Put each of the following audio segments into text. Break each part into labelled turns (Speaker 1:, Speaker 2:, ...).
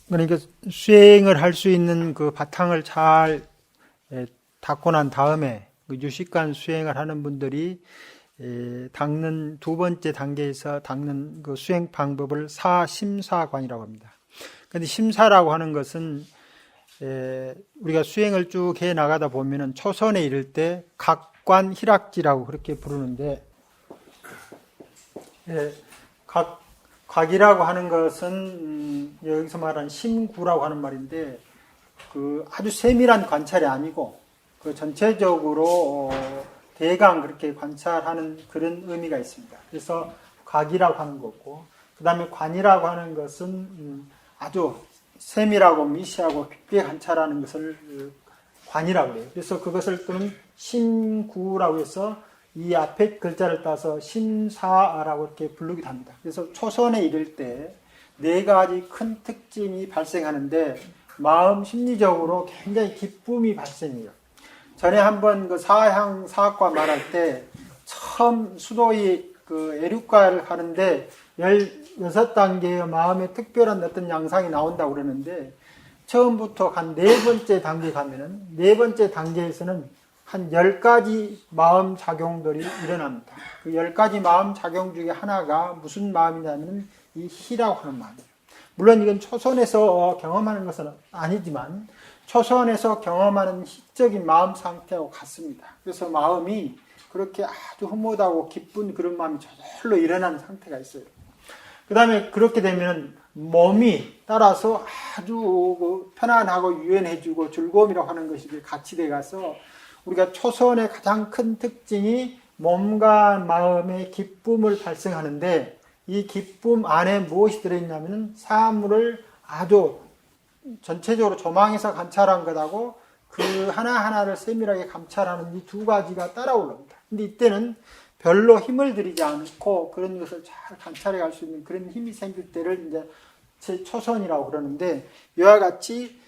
Speaker 1: 그러니까 수행을 할 수 있는 그 바탕을 잘 닦고 난 다음에 그 유식관 수행을 하는 분들이 닦는 두 번째 단계에서 닦는 그 수행 방법을 사심사관이라고 합니다. 그런데 심사라고 하는 것은 우리가 수행을 쭉 해 나가다 보면은 초선에 이를 때 각관희락지라고 그렇게 부르는데, 각이라고 하는 것은 여기서 말하는 심구라고 하는 말인데, 그 아주 세밀한 관찰이 아니고 그 전체적으로 대강 그렇게 관찰하는 그런 의미가 있습니다. 그래서 각이라고 하는 거고, 그 다음에 관이라고 하는 것은 아주 세밀하고 미시하고 깊게 관찰하는 것을 관이라고 해요. 그래서 그것을 또는 심구라고 해서 이 앞에 글자를 따서 심사라고 이렇게 부르기도 합니다. 그래서 초선에 이를 때 네 가지 큰 특징이 발생하는데, 마음 심리적으로 굉장히 기쁨이 발생해요. 전에 한번 그 사향 사학과 말할 때 처음 수도의 그 애륙과를 하는데 16단계의 마음의 특별한 어떤 양상이 나온다고 그러는데, 처음부터 한 네 번째 단계 가면은, 네 번째 단계에서는 한 10가지 마음 작용들이 일어납니다. 그 10가지 마음 작용 중에 하나가 무슨 마음이냐면 이 희라고 하는 마음이에요. 물론 이건 초선에서 경험하는 것은 아니지만 초선에서 경험하는 희적인 마음 상태하고 같습니다. 그래서 마음이 그렇게 아주 흐뭇하고 기쁜 그런 마음이 저절로 일어나는 상태가 있어요. 그 다음에 그렇게 되면 몸이 따라서 아주 편안하고 유연해지고 즐거움이라고 하는 것이 같이 돼가서, 우리가 초선의 가장 큰 특징이 몸과 마음의 기쁨을 발생하는데, 이 기쁨 안에 무엇이 들어있냐면 사물을 아주 전체적으로 조망해서 관찰한 것하고 그 하나하나를 세밀하게 감찰하는 이 두 가지가 따라 올라옵니다. 근데 이때는 별로 힘을 들이지 않고 그런 것을 잘 관찰해 갈 수 있는 그런 힘이 생길 때를 이제 초선이라고 그러는데, 이와 같이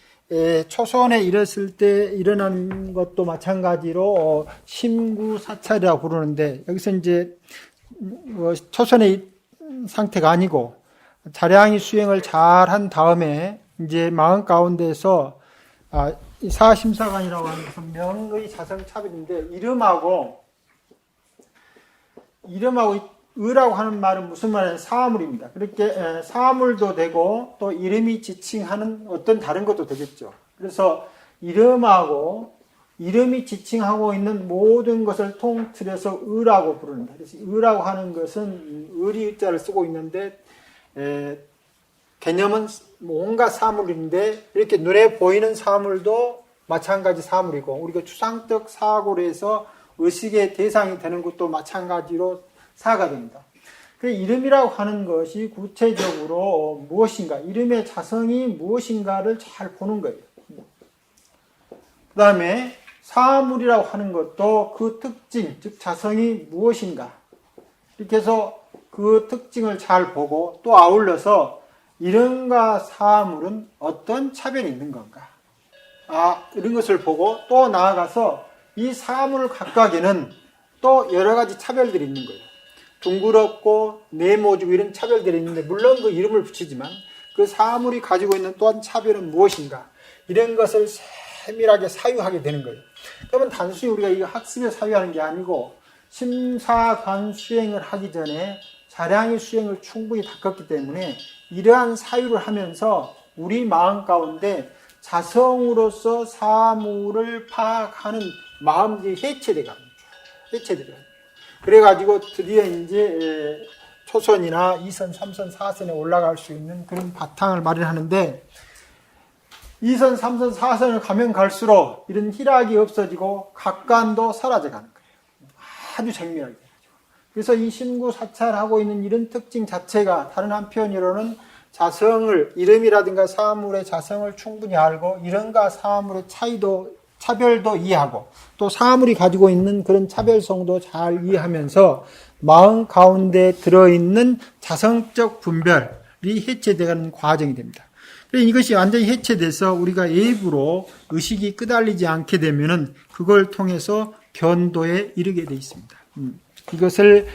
Speaker 1: 초선에 이랬을 때 일어나는 것도 마찬가지로 심구사찰이라고 부르는데, 여기서 이제 초선의 상태가 아니고 자량이 수행을 잘 한 다음에 이제 마음 가운데서 사심사관이라고 하는 것은 명의 자성차별인데, 이름하고 의라고 하는 말은 무슨 말이냐면 사물입니다. 그렇게 사물도 되고 또 이름이 지칭하는 어떤 다른 것도 되겠죠. 그래서 이름이 지칭하고 있는 모든 것을 통틀어서 의라고 부릅니다. 그래서 의라고 하는 것은 의리자를 쓰고 있는데, 개념은 온갖 사물인데, 이렇게 눈에 보이는 사물도 마찬가지 사물이고, 우리가 추상적 사고로 해서 의식의 대상이 되는 것도 마찬가지로 사가 됩니다. 그 이름이라고 하는 것이 구체적으로 무엇인가, 이름의 자성이 무엇인가를 잘 보는 거예요. 그 다음에 사물이라고 하는 것도 그 특징, 즉 자성이 무엇인가, 이렇게 해서 그 특징을 잘 보고, 또 아울러서 이름과 사물은 어떤 차별이 있는 건가, 이런 것을 보고, 또 나아가서 이 사물 각각에는 또 여러 가지 차별들이 있는 거예요. 둥그렇고 네모지고 이런 차별들이 있는데, 물론 그 이름을 붙이지만 그 사물이 가지고 있는 또한 차별은 무엇인가, 이런 것을 세밀하게 사유하게 되는 거예요. 그러면 단순히 우리가 이거 학습에 사유하는 게 아니고, 심사관 수행을 하기 전에 자량의 수행을 충분히 닦았기 때문에 이러한 사유를 하면서 우리 마음 가운데 자성으로서 사물을 파악하는 마음이 해체되가 합니다. 그래가지고 드디어 이제 초선이나 2선, 3선, 4선에 올라갈 수 있는 그런 바탕을 마련하는데, 2선, 3선, 4선을 가면 갈수록 이런 희락이 없어지고 각관도 사라져가는 거예요. 아주 정밀하게. 그래서 이 심구사찰하고 있는 이런 특징 자체가 다른 한편으로는 자성을, 이름이라든가 사물의 자성을 충분히 알고 이름과 사물의 차별도 이해하고 또 사물이 가지고 있는 그런 차별성도 잘 이해하면서 마음 가운데 들어있는 자성적 분별이 해체되는 과정이 됩니다. 이것이 완전히 해체돼서 우리가 일부러 의식이 끄달리지 않게 되면은 그걸 통해서 견도에 이르게 되어 있습니다. 이것을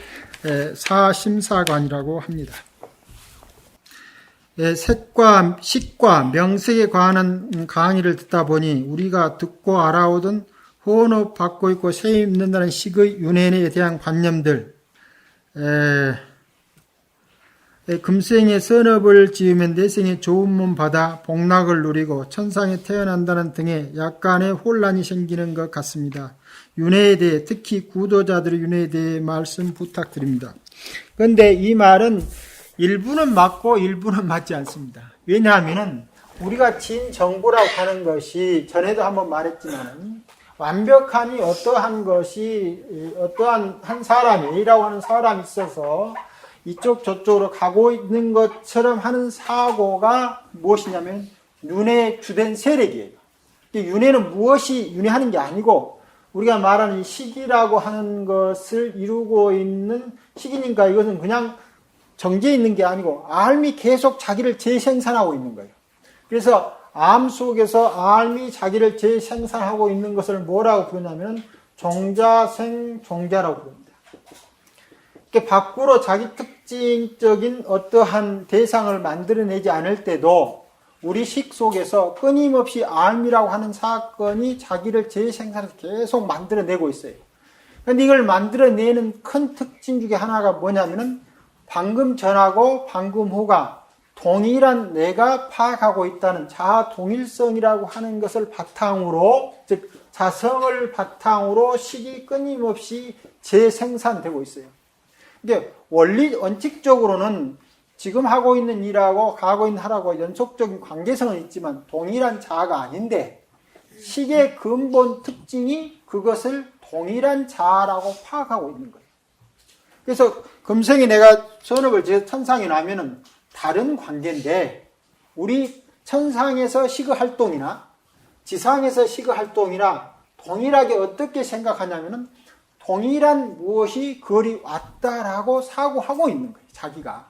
Speaker 1: 사심사관이라고 합니다. 색과 식과 명색에 관한 강의를 듣다 보니 우리가 듣고 알아오던 혼업 받고 있고 세 입는다는 식의 윤회에 대한 관념들, 금생에 선업을 지으면 내생에 좋은 몸 받아 복락을 누리고 천상에 태어난다는 등의 약간의 혼란이 생기는 것 같습니다. 윤회에 대해, 특히 구도자들의 윤회에 대해 말씀 부탁드립니다. 그런데 이 말은 일부는 맞고 일부는 맞지 않습니다. 왜냐하면 우리가 진정보라고 하는 것이 전에도 한번 말했지만 완벽하니 어떠한 것이 어떠한 한 사람이 A라고 하는 사람이 있어서 이쪽 저쪽으로 가고 있는 것처럼 하는 사고가 무엇이냐면 윤회의 주된 세력이에요. 윤회는 무엇이 윤회하는 게 아니고 우리가 말하는 이 식이라고 하는 것을 이루고 있는 식이니까 이것은 그냥 정지해 있는 게 아니고 알미 계속 자기를 재생산하고 있는 거예요. 그래서 암 속에서 알미 자기를 재생산하고 있는 것을 뭐라고 부르냐면 종자생 종자라고 부릅니다. 이렇게 밖으로 자기 특징적인 어떠한 대상을 만들어내지 않을 때도 우리 식 속에서 끊임없이 알미라고 하는 사건이 자기를 재생산해서 계속 만들어내고 있어요. 그런데 이걸 만들어내는 큰 특징 중에 하나가 뭐냐면은 방금 전하고 방금 후가 동일한 내가 파악하고 있다는 자아 동일성이라고 하는 것을 바탕으로, 즉 자성을 바탕으로 식이 끊임없이 재생산되고 있어요. 이게 원칙적으로는 지금 하고 있는 일하고 가고 있는 하라고 연속적인 관계성은 있지만 동일한 자아가 아닌데 식의 근본 특징이 그것을 동일한 자아라고 파악하고 있는 거예요. 그래서 금생에 내가 선업을 지어 천상에 나면은 다른 관계인데 우리 천상에서 식의 활동이나 지상에서 식의 활동이나 동일하게 어떻게 생각하냐면은 동일한 무엇이 거리 왔다라고 사고하고 있는 거예요. 자기가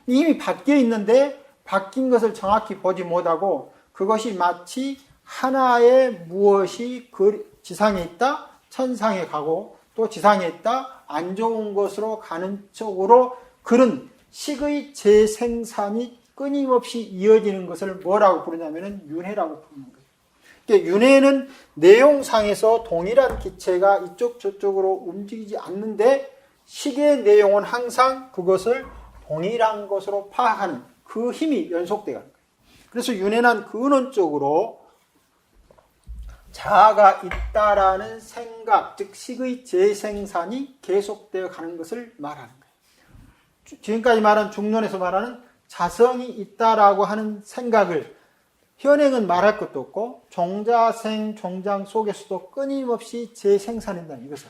Speaker 1: 이미 바뀌어 있는데 바뀐 것을 정확히 보지 못하고 그것이 마치 하나의 무엇이 지상에 있다 천상에 가고 또 지상에 있다 안 좋은 것으로 가는 쪽으로 그런 식의 재생산이 끊임없이 이어지는 것을 뭐라고 부르냐면 윤회라고 부르는 거예요. 그러니까 윤회는 내용상에서 동일한 기체가 이쪽 저쪽으로 움직이지 않는데 식의 내용은 항상 그것을 동일한 것으로 파악하는 그 힘이 연속되어 가는 거예요. 그래서 윤회는 근원적으로 자아가 있다라는 생각, 즉 식의 재생산이 계속되어 가는 것을 말하는 거예요. 지금까지 말한 중론에서 말하는 자성이 있다라고 하는 생각을 현행은 말할 것도 없고 종자생 종장 속에서도 끊임없이 재생산한다는 이것을.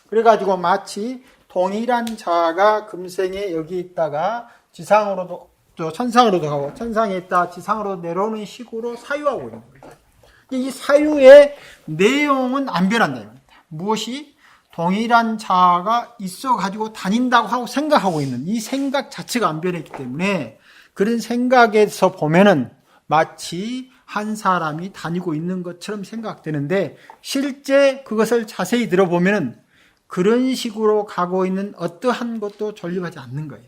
Speaker 1: 그래가지고 마치 동일한 자아가 금생에 여기 있다가 지상으로도 또 천상으로도 가고 천상에 있다 지상으로 내려오는 식으로 사유하고 있는 거예요. 이 사유의 내용은 안 변한다 이겁니다. 무엇이 동일한 자아가 있어가지고 다닌다고 하고 생각하고 있는 이 생각 자체가 안 변했기 때문에 그런 생각에서 보면은 마치 한 사람이 다니고 있는 것처럼 생각되는데 실제 그것을 자세히 들어보면은 그런 식으로 가고 있는 어떠한 것도 존립하지 않는 거예요.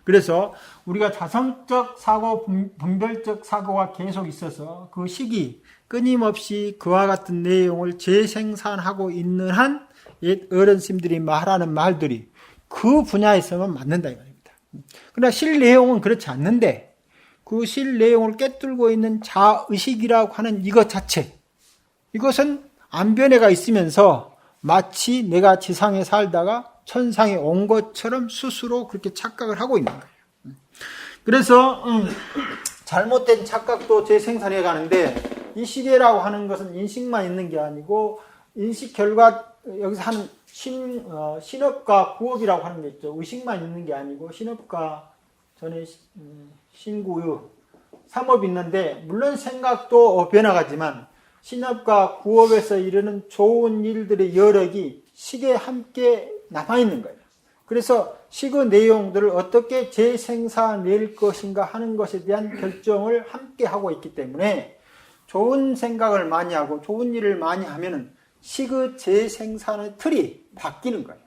Speaker 1: 그래서 우리가 자성적 사고, 분별적 사고가 계속 있어서 그 식이 끊임없이 그와 같은 내용을 재생산하고 있는 한 옛 어른스님들이 말하는 말들이 그 분야에서만 맞는다 이 말입니다. 그러나 실 내용은 그렇지 않는데 그 실 내용을 꿰뚫고 있는 자의식이라고 하는 이것 자체, 이것은 안 변해가 있으면서 마치 내가 지상에 살다가 천상에 온 것처럼 스스로 그렇게 착각을 하고 있는 거예요. 그래서 잘못된 착각도 재생산해 가는데 이 시계라고 하는 것은 인식만 있는 게 아니고 인식 결과 여기서 하는 신업과 구업이라고 하는 게 있죠. 의식만 있는 게 아니고 신업과 전에 신구유 삼업이 있는데 물론 생각도 변화가지만 신업과 구업에서 이르는 좋은 일들의 여력이 식에 함께 남아있는 거예요. 그래서 식의 내용들을 어떻게 재생산낼 것인가 하는 것에 대한 결정을 함께 하고 있기 때문에 좋은 생각을 많이 하고 좋은 일을 많이 하면은 식의 재생산의 틀이 바뀌는 거예요.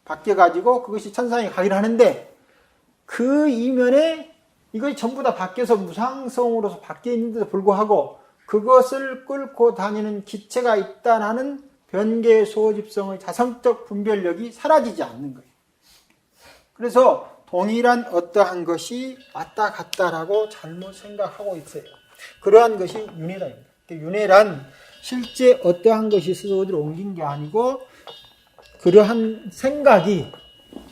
Speaker 1: 바뀌어가지고 그것이 천상에 가기를 하는데 그 이면에 이것이 전부 다 밖에서 무상성으로서 밖에 있는데도 불구하고 그것을 끌고 다니는 기체가 있다는 변계 소집성의 자성적 분별력이 사라지지 않는 거예요. 그래서 동일한 어떠한 것이 왔다 갔다라고 잘못 생각하고 있어요. 그러한 것이 윤회랍니다. 윤회란 실제 어떠한 것이 있어서 어디로 옮긴 게 아니고 그러한 생각이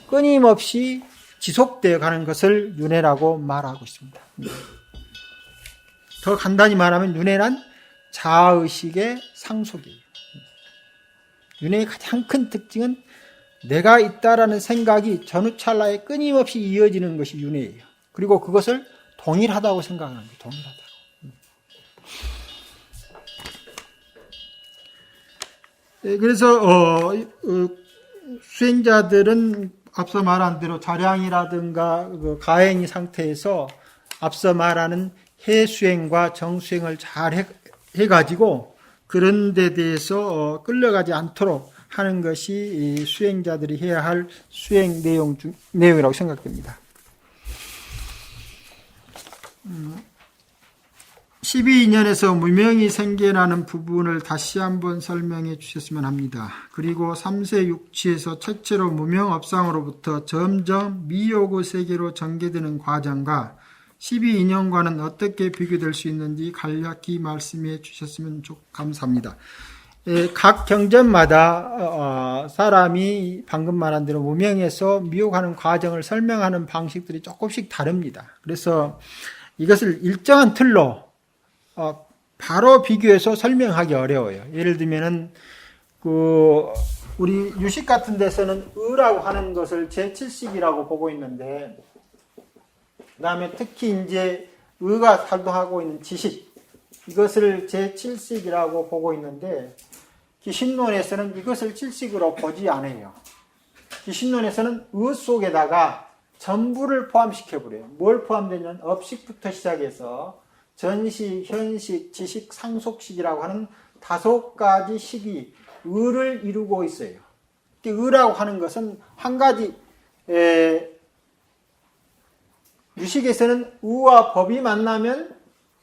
Speaker 1: 끊임없이 지속되어 가는 것을 윤회라고 말하고 있습니다. 더 간단히 말하면 윤회란 자아의식의 상속이에요. 윤회의 가장 큰 특징은 내가 있다라는 생각이 전후찰나에 끊임없이 이어지는 것이 윤회예요. 그리고 그것을 동일하다고 생각하는 거예요. 동일하다고. 그래서 수행자들은 앞서 말한 대로 자량이라든가 가행이 상태에서 앞서 말하는 해수행과 정수행을 잘 해가지고 그런 데 대해서 끌려가지 않도록 하는 것이 수행자들이 해야 할 수행 내용이라고 생각됩니다. 12인연에서 무명이 생겨나는 부분을 다시 한번 설명해 주셨으면 합니다. 그리고 3세 육취에서 최초로 무명업상으로부터 점점 미요구 세계로 전개되는 과정과 12인연과는 어떻게 비교될 수 있는지 간략히 말씀해 주셨으면 감사합니다. 각 경전마다 사람이 방금 말한 대로 무명에서 미혹하는 과정을 설명하는 방식들이 조금씩 다릅니다. 그래서 이것을 일정한 틀로 바로 비교해서 설명하기 어려워요. 예를 들면은 우리 유식 같은 데서는 의라고 하는 것을 제7식이라고 보고 있는데, 그 다음에 특히 이제 의가 활동하고 있는 지식, 이것을 제7식이라고 보고 있는데, 기신론에서는 이것을 7식으로 보지 않아요. 기신론에서는 의 속에다가 전부를 포함시켜버려요. 뭘 포함되냐면 업식부터 시작해서 전식, 현식, 지식, 상속식이라고 하는 5가지 식이 의를 이루고 있어요. 의라고 하는 것은 한 가지, 유식에서는 의와 법이 만나면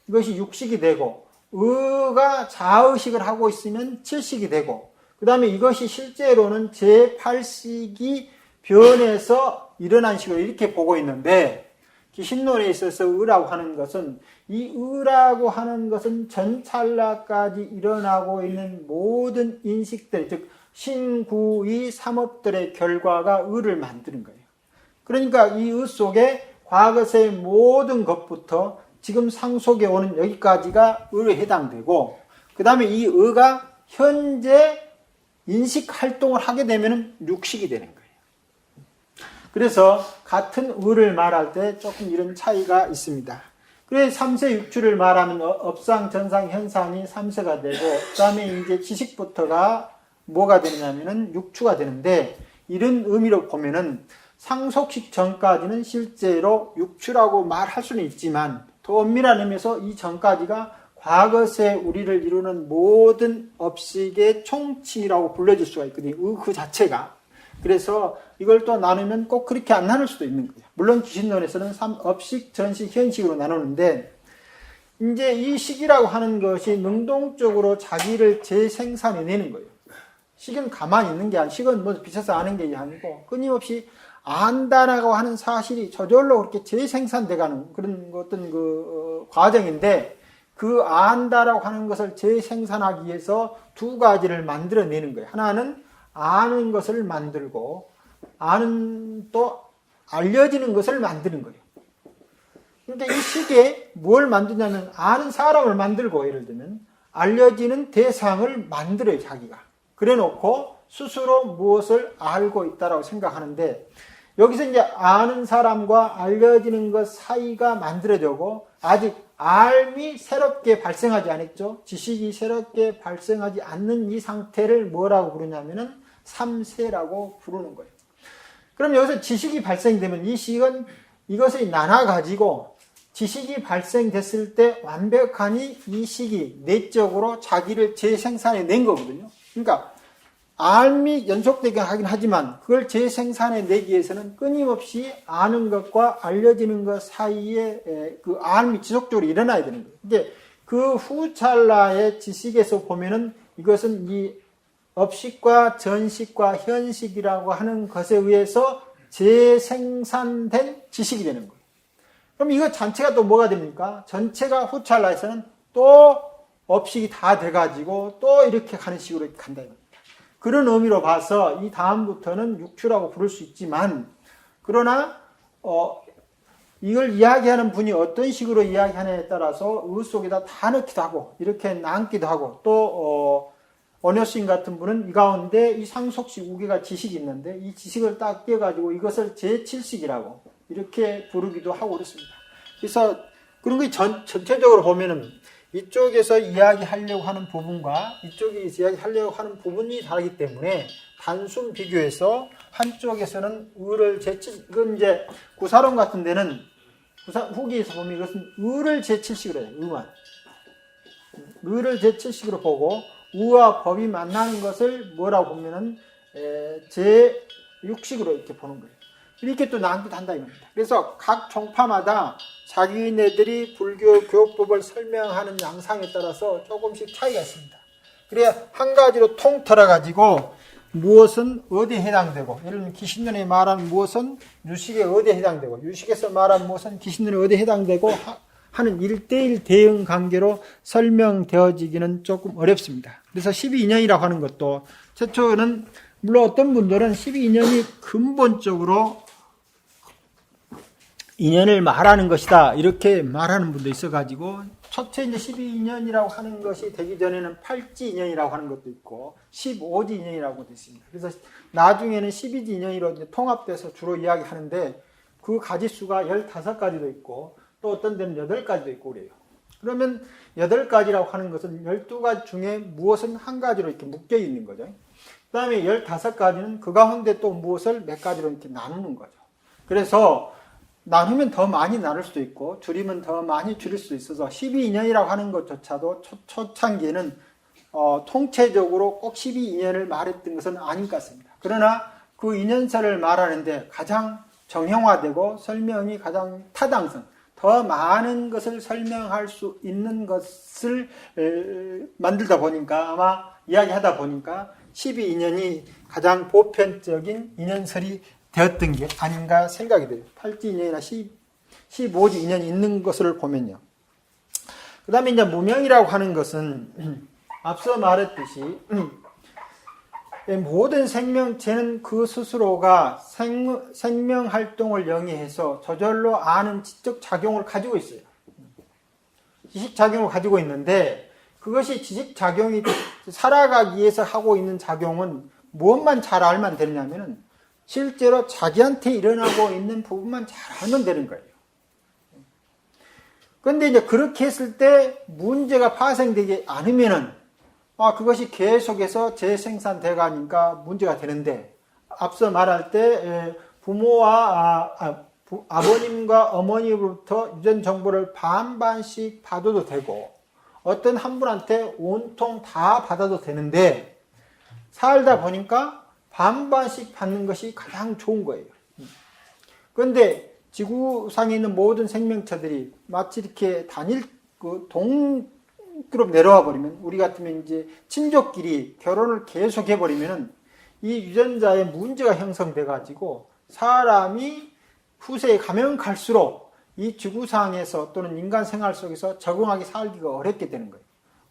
Speaker 1: 이것이 육식이 되고, 의가 자의식을 하고 있으면 7식이 되고, 그 다음에 이것이 실제로는 제8식이 변해서 일어난 식으로 이렇게 보고 있는데, 기신론에 있어서 의라고 하는 것은, 이 의라고 하는 것은 전찰나까지 일어나고 있는 모든 인식들, 즉 신구의 삼업들의 결과가 의를 만드는 거예요. 그러니까 이 의 속에 과거의 모든 것부터 지금 상속에 오는 여기까지가 의에 해당되고, 그 다음에 이 의가 현재 인식 활동을 하게 되면 육식이 되는 거예요. 그래서 같은 의를 말할 때 조금 이런 차이가 있습니다. 그래서 3세 육추를 말하면 업상, 전상, 현상이 3세가 되고, 그 다음에 이제 지식부터가 뭐가 되냐면은 육추가 되는데, 이런 의미로 보면은 상속식 전까지는 실제로 육추라고 말할 수는 있지만, 더 엄밀한 의미에서 이 전까지가 과거세 우리를 이루는 모든 업식의 총칭이라고 불려질 수가 있거든요. 그 자체가. 그래서 이걸 또 나누면 꼭 그렇게 안 나눌 수도 있는 거예요. 물론 기신론에서는 업식, 전식, 현식으로 나누는데, 이제 이 식이라고 하는 것이 능동적으로 자기를 재생산해내는 거예요. 식은 가만히 있는 게 아니고, 식은 뭐 비춰서 아는 게 아니고, 끊임없이 안다라고 하는 사실이 저절로 그렇게 재생산돼가는 그런 어떤 과정인데, 그 안다라고 하는 것을 재생산하기 위해서 2가지를 만들어내는 거예요. 하나는 아는 것을 만들고, 아는 또 알려지는 것을 만드는 거예요. 그러니까 이 식에 뭘 만드냐면, 아는 사람을 만들고, 예를 들면 알려지는 대상을 만들어요, 자기가. 그래 놓고 스스로 무엇을 알고 있다라고 생각하는데, 여기서 이제 아는 사람과 알려지는 것 사이가 만들어지고, 아직 알미 새롭게 발생하지 않았죠. 지식이 새롭게 발생하지 않는 이 상태를 뭐라고 부르냐면은 3세라고 부르는 거예요. 그럼 여기서 지식이 발생되면 이 식은 이것을 나눠가지고 지식이 발생됐을 때 완벽하니 이 식이 내적으로 자기를 재생산해 낸 거거든요. 그러니까 알미 연속되게 하긴 하지만 그걸 재생산해 내기 위해서는 끊임없이 아는 것과 알려지는 것 사이에 그 알미 지속적으로 일어나야 되는 거예요. 근데 그 후찰나의 지식에서 보면은 이것은 이 업식과 전식과 현식이라고 하는 것에 의해서 재생산된 지식이 되는 거예요. 그럼 이거 전체가 또 뭐가 됩니까? 전체가 후찰나에서는 또 업식이 다 돼가지고 또 이렇게 가는 식으로 간다. 그런 의미로 봐서 이 다음부터는 육추라고 부를 수 있지만, 그러나 이걸 이야기하는 분이 어떤 식으로 이야기하느냐에 따라서 의 속에다 다 넣기도 하고 이렇게 남기도 하고, 또 원효스님 같은 분은 이 가운데 이 상속식 우계가 지식이 있는데 이 지식을 딱 떼가지고 이것을 제7식이라고 이렇게 부르기도 하고 그렇습니다. 그래서 그런 게 전체적으로 보면은 이쪽에서 이야기하려고 하는 부분과 이쪽이 이야기하려고 하는 부분이 다르기 때문에 단순 비교해서 한쪽에서는 의를 이건 이제 구사론 같은 데는 후기에서 보면 이것은 의를 제7식으로 해요. 의만. 의를 제7식으로 보고 의와 법이 만나는 것을 뭐라고 보면은 제6식으로 이렇게 보는 거예요. 이렇게 또 나누기도 한다 이겁니다. 그래서 각 종파마다 자기네들이 불교 교법을 설명하는 양상에 따라서 조금씩 차이가 있습니다. 그래야 한 가지로 통틀어 가지고 무엇은 어디에 해당되고, 예를 들면 기신론에 말한 무엇은 유식에 어디에 해당되고, 유식에서 말한 무엇은 기신론에 어디에 해당되고 하는 1대1 대응 관계로 설명되어지기는 조금 어렵습니다. 그래서 12인연이라고 하는 것도 최초는 물론 어떤 분들은 12인연이 근본적으로 인연을 말하는 것이다 이렇게 말하는 분도 있어가지고, 첫째 이제 12인연이라고 하는 것이 되기 전에는 8지 인연이라고 하는 것도 있고 15지 인연이라고도 있습니다. 그래서 나중에는 12지 인연으로 이제 통합돼서 주로 이야기하는데 그 가지수가 15가지도 있고 또 어떤 데는 8가지도 있고 그래요. 그러면 8가지라고 하는 것은 12가지 중에 무엇은 한 가지로 이렇게 묶여 있는 거죠. 그 다음에 15가지는 그 가운데 또 무엇을 몇 가지로 이렇게 나누는 거죠. 그래서 나누면 더 많이 나눌 수도 있고 줄이면 더 많이 줄일 수 있어서 12인연이라고 하는 것조차도 초창기에는 통체적으로 꼭 12인연을 말했던 것은 아닌 것 같습니다. 그러나 그 인연설을 말하는데 가장 정형화되고 설명이 가장 타당성, 더 많은 것을 설명할 수 있는 것을 만들다 보니까, 아마 이야기하다 보니까 12인연이 가장 보편적인 인연설이 되었던 게 아닌가 생각이 돼요. 8지 인연이나 15지 인연이 있는 것을 보면요. 그 다음에 이제 무명이라고 하는 것은 앞서 말했듯이 모든 생명체는 그 스스로가 생명 활동을 영위해서 저절로 아는 지적 작용을 가지고 있어요. 지식 작용을 가지고 있는데 그것이 지식 작용이 살아가기 위해서 하고 있는 작용은 무엇만 잘 알면 되느냐면은 실제로 자기한테 일어나고 있는 부분만 잘 알면 되는 거예요. 그런데 이제 그렇게 했을 때 문제가 파생되지 않으면은 그것이 계속해서 재생산돼 가니까 문제가 되는데, 앞서 말할 때 부모와 아버님과 어머니로부터 유전 정보를 반반씩 받아도 되고 어떤 한 분한테 온통 다 받아도 되는데, 살다 보니까 반반씩 받는 것이 가장 좋은 거예요. 그런데 지구상에 있는 모든 생명체들이 마치 이렇게 동그룹 내려와 버리면, 우리 같으면 이제 친족끼리 결혼을 계속 해버리면은 이 유전자에 문제가 형성돼 가지고 사람이 후세에 가면 갈수록 이 지구상에서 또는 인간 생활 속에서 적응하기 살기가 어렵게 되는 거예요.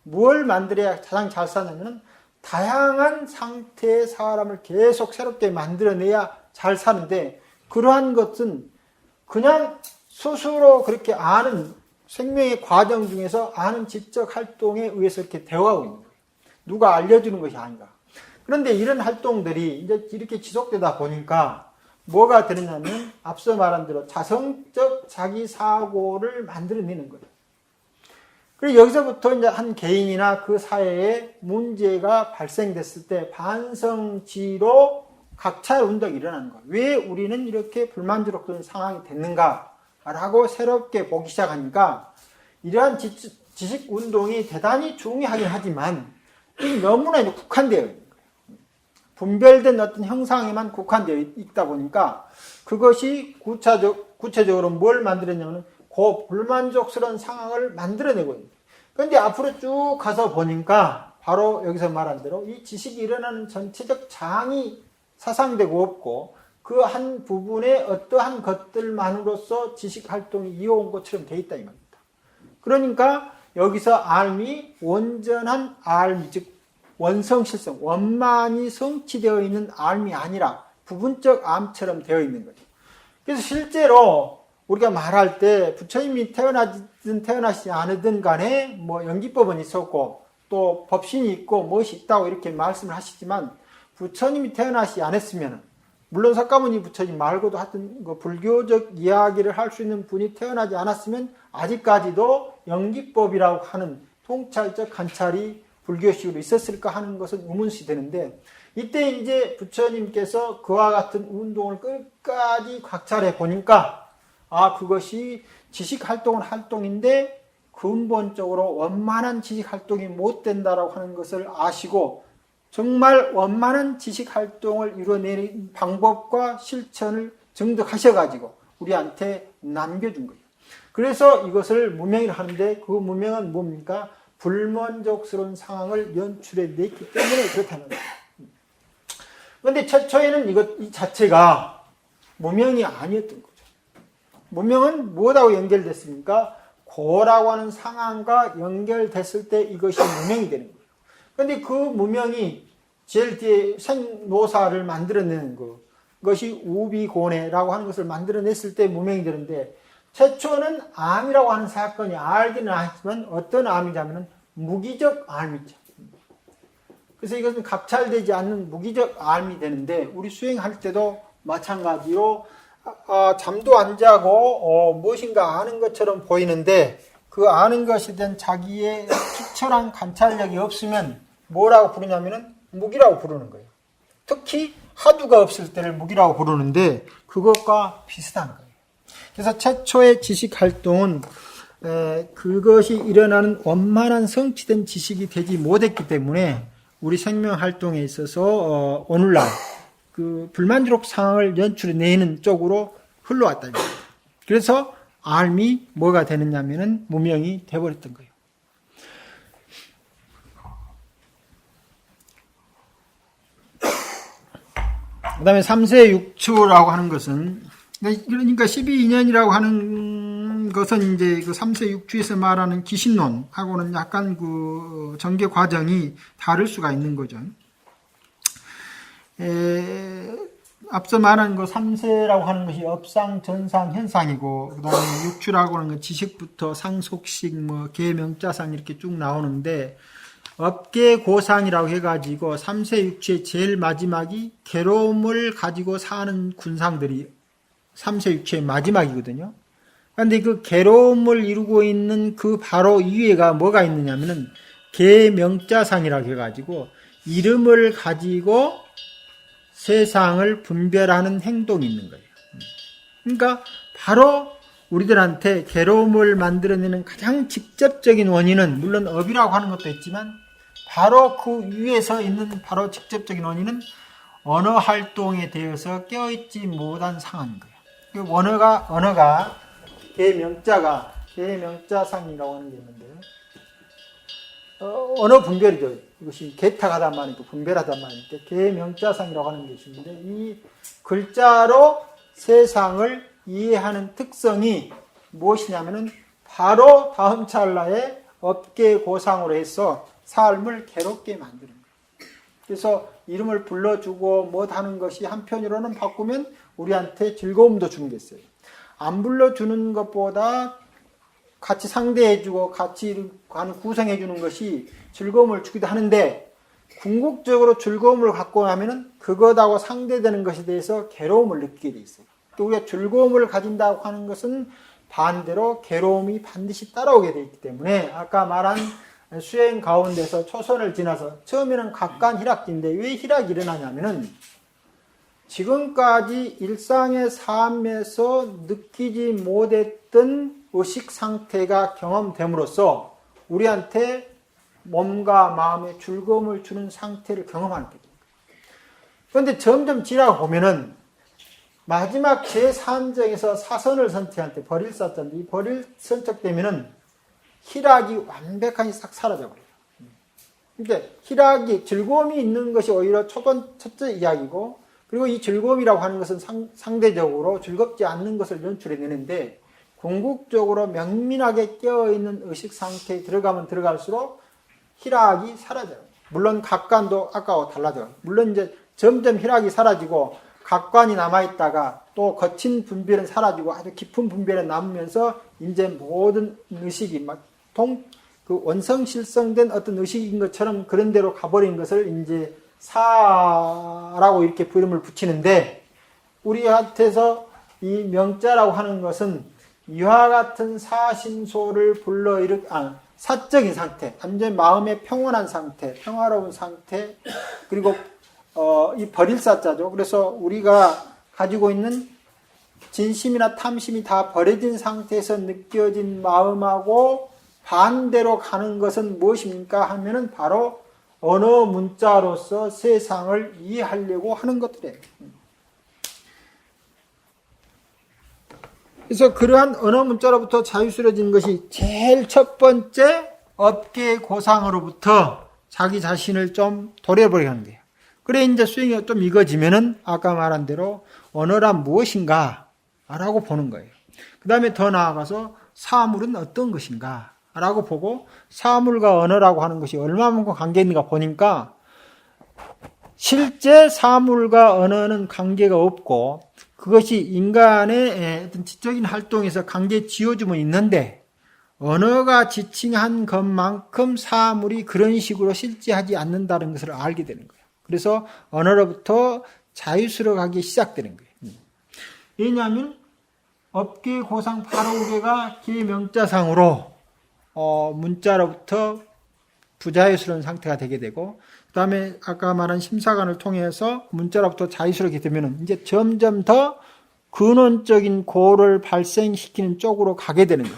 Speaker 1: 뭘 만들어야 가장 잘 사느냐면 다양한 상태의 사람을 계속 새롭게 만들어내야 잘 사는데, 그러한 것은 그냥 스스로 그렇게 아는 생명의 과정 중에서 아는 지적 활동에 의해서 이렇게 되어가고 있는 거예요. 누가 알려주는 것이 아닌가. 그런데 이런 활동들이 이제 이렇게 지속되다 보니까 뭐가 되느냐면 앞서 말한 대로 자성적 자기 사고를 만들어내는 거예요. 그리고 여기서부터 이제 한 개인이나 그 사회에 문제가 발생됐을 때 반성지로 각차의 운동이 일어나는 거예요. 왜 우리는 이렇게 불만족스러운 상황이 됐는가라고 새롭게 보기 시작하니까 이러한 지식 운동이 대단히 중요하긴 하지만 너무나 국한되어 있는 거예요. 분별된 어떤 형상에만 국한되어 있다 보니까 그것이 구체적으로 뭘 만들었냐면 그 불만족스러운 상황을 만들어내고 있는. 그런데 앞으로 쭉 가서 보니까 바로 여기서 말한 대로 이 지식이 일어나는 전체적 장이 사상되고 없고 그 한 부분에 어떠한 것들만으로서 지식 활동이 이어온 것처럼 되어 있다 이 말입니다. 그러니까 여기서 알미 온전한 알미, 즉 원성실성, 원만이 성취되어 있는 알미 아니라 부분적 암처럼 되어 있는 거죠. 그래서 실제로 우리가 말할 때 부처님이 태어나든 태어나지 않으든 간에 뭐 연기법은 있었고 또 법신이 있고 무엇이 있다고 이렇게 말씀을 하시지만 부처님이 태어나지 않았으면 물론 석가모니 부처님 말고도 하여튼 그 불교적 이야기를 할 수 있는 분이 태어나지 않았으면 아직까지도 연기법이라고 하는 통찰적 관찰이 불교식으로 있었을까 하는 것은 의문시 되는데 이때 이제 부처님께서 그와 같은 운동을 끝까지 관찰해 보니까 그것이 지식 활동은 활동인데 근본적으로 원만한 지식 활동이 못 된다라고 하는 것을 아시고 정말 원만한 지식 활동을 이루어내는 방법과 실천을 정득하셔가지고 우리한테 남겨준 거예요. 그래서 이것을 무명이라 하는데 그 무명은 뭡니까? 불만족스러운 상황을 연출해냈기 때문에 그렇다는 거예요. 그런데 최초에는 이 자체가 무명이 아니었던 거죠. 무명은 무엇하고 연결됐습니까? 고라고 하는 상황과 연결됐을 때 이것이 무명이 되는 거예요. 그런데 그 무명이 제일 뒤에 생노사를 만들어내는 그것이 우비고뇌라고 하는 것을 만들어냈을 때 무명이 되는데 최초는 암이라고 하는 사건이 알기는 하지만 어떤 암이냐면 무기적 암이죠. 그래서 이것은 갑찰되지 않는 무기적 암이 되는데 우리 수행할 때도 마찬가지로 잠도 안 자고 무엇인가 아는 것처럼 보이는데 그 아는 것에 대한 자기의 특별한 관찰력이 없으면 뭐라고 부르냐면은 무기라고 부르는 거예요. 특히 하두가 없을 때를 무기라고 부르는데 그것과 비슷한 거예요. 그래서 최초의 지식 활동은 그것이 일어나는 원만한 성취된 지식이 되지 못했기 때문에 우리 생명 활동에 있어서 오늘날 그 불만족 상황을 연출해내는 쪽으로 흘러왔다. 그래서 알미 뭐가 되느냐면은 무명이 되어버렸던 거예요. 그 다음에 3세 6추라고 하는 것은, 그러니까 12인연이라고 하는 것은 이제 그 3세 6추에서 말하는 기신론하고는 약간 그 전개 과정이 다를 수가 있는 거죠. 앞서 말한 그 3세라고 하는 것이 업상, 전상, 현상이고, 그 다음에 6추라고 하는 건 지식부터 상속식, 계명자상 이렇게 쭉 나오는데, 업계고상이라고 해가지고 3세 6추의 제일 마지막이 괴로움을 가지고 사는 군상들이 3세 6추의 마지막이거든요. 그런데 그 괴로움을 이루고 있는 그 바로 이외가 뭐가 있느냐면은 계명자상이라고 해가지고 이름을 가지고 세상을 분별하는 행동이 있는 거예요. 그러니까 바로 우리들한테 괴로움을 만들어내는 가장 직접적인 원인은 물론 업이라고 하는 것도 있지만 바로 그 위에서 있는 바로 직접적인 원인은 언어 활동에 대해서 깨어있지 못한 상황인 거예요. 그 언어가 계명자상이라고 하는 게 있는데 언어 분별이죠. 이것이 개탁하단 말이고 분별하단 말인데 계명자상이라고 하는 것이 있는데 이 글자로 세상을 이해하는 특성이 무엇이냐면은 바로 다음 찰나에 업계고상으로 해서 삶을 괴롭게 만드는 거예요. 그래서 이름을 불러주고 하는 것이 한편으로는 바꾸면 우리한테 즐거움도 주는 게 있어요. 안 불러주는 것보다 같이 상대해주고 같이 구성해주는 것이 즐거움을 주기도 하는데 궁극적으로 즐거움을 갖고 나면은 그것하고 상대되는 것에 대해서 괴로움을 느끼게 돼 있어요. 또 우리가 즐거움을 가진다고 하는 것은 반대로 괴로움이 반드시 따라오게 되어 있기 때문에 아까 말한 수행 가운데서 초선을 지나서 처음에는 각간 희락기인데 왜 희락이 일어나냐면은 지금까지 일상의 삶에서 느끼지 못했던 의식 상태가 경험됨으로써 우리한테 몸과 마음에 즐거움을 주는 상태를 경험하는 거죠. 그런데 점점 지나가 보면은 마지막 제3정에서 사선을 선택할 때 버릴사자인데 이 버릴 선택되면은 희락이 완벽하게 싹 사라져버려요. 그러니까 희락이 즐거움이 있는 것이 오히려 첫째 이야기고 그리고 이 즐거움이라고 하는 것은 상대적으로 즐겁지 않는 것을 연출해내는데 궁극적으로 명민하게 깨어있는 의식 상태에 들어가면 들어갈수록 희락이 사라져요. 물론 각관도 아까와 달라져요. 물론 이제 점점 희락이 사라지고 각관이 남아있다가 또 거친 분별은 사라지고 아주 깊은 분별은 남으면서 이제 모든 의식이 그 원성실성된 어떤 의식인 것처럼 그런 데로 가버린 것을 이제 사라고 이렇게 이름을 붙이는데 우리한테서 이 명자라고 하는 것은 이와 같은 사심소를 사적인 상태, 완전 마음의 평온한 상태, 평화로운 상태, 그리고 이 버릴사자죠. 그래서 우리가 가지고 있는 진심이나 탐심이 다 버려진 상태에서 느껴진 마음하고 반대로 가는 것은 무엇입니까? 하면은 바로 언어 문자로서 세상을 이해하려고 하는 것들이에요. 그래서 그러한 언어 문자로부터 자유스러워진 것이 제일 첫 번째 업계의 고상으로부터 자기 자신을 좀 도려버리게 하는 거예요. 그래 이제 수행이 좀 익어지면은 아까 말한 대로 언어란 무엇인가 라고 보는 거예요. 그 다음에 더 나아가서 사물은 어떤 것인가 라고 보고 사물과 언어라고 하는 것이 얼마만큼 관계 있는가 보니까 실제 사물과 언어는 관계가 없고 그것이 인간의 어떤 지적인 활동에서 관계 지어주면 있는데 언어가 지칭한 것만큼 사물이 그런 식으로 실제하지 않는다는 것을 알게 되는 거예요. 그래서 언어로부터 자유스러워가기 시작되는 거예요. 왜냐하면 업계 고상 8호계가 계명자상으로 문자로부터 부자유스러운 상태가 되게 되고 그 다음에 아까 말한 심사관을 통해서 문자로부터 자유스럽게 되면 이제 점점 더 근원적인 고를 발생시키는 쪽으로 가게 되는 거예요.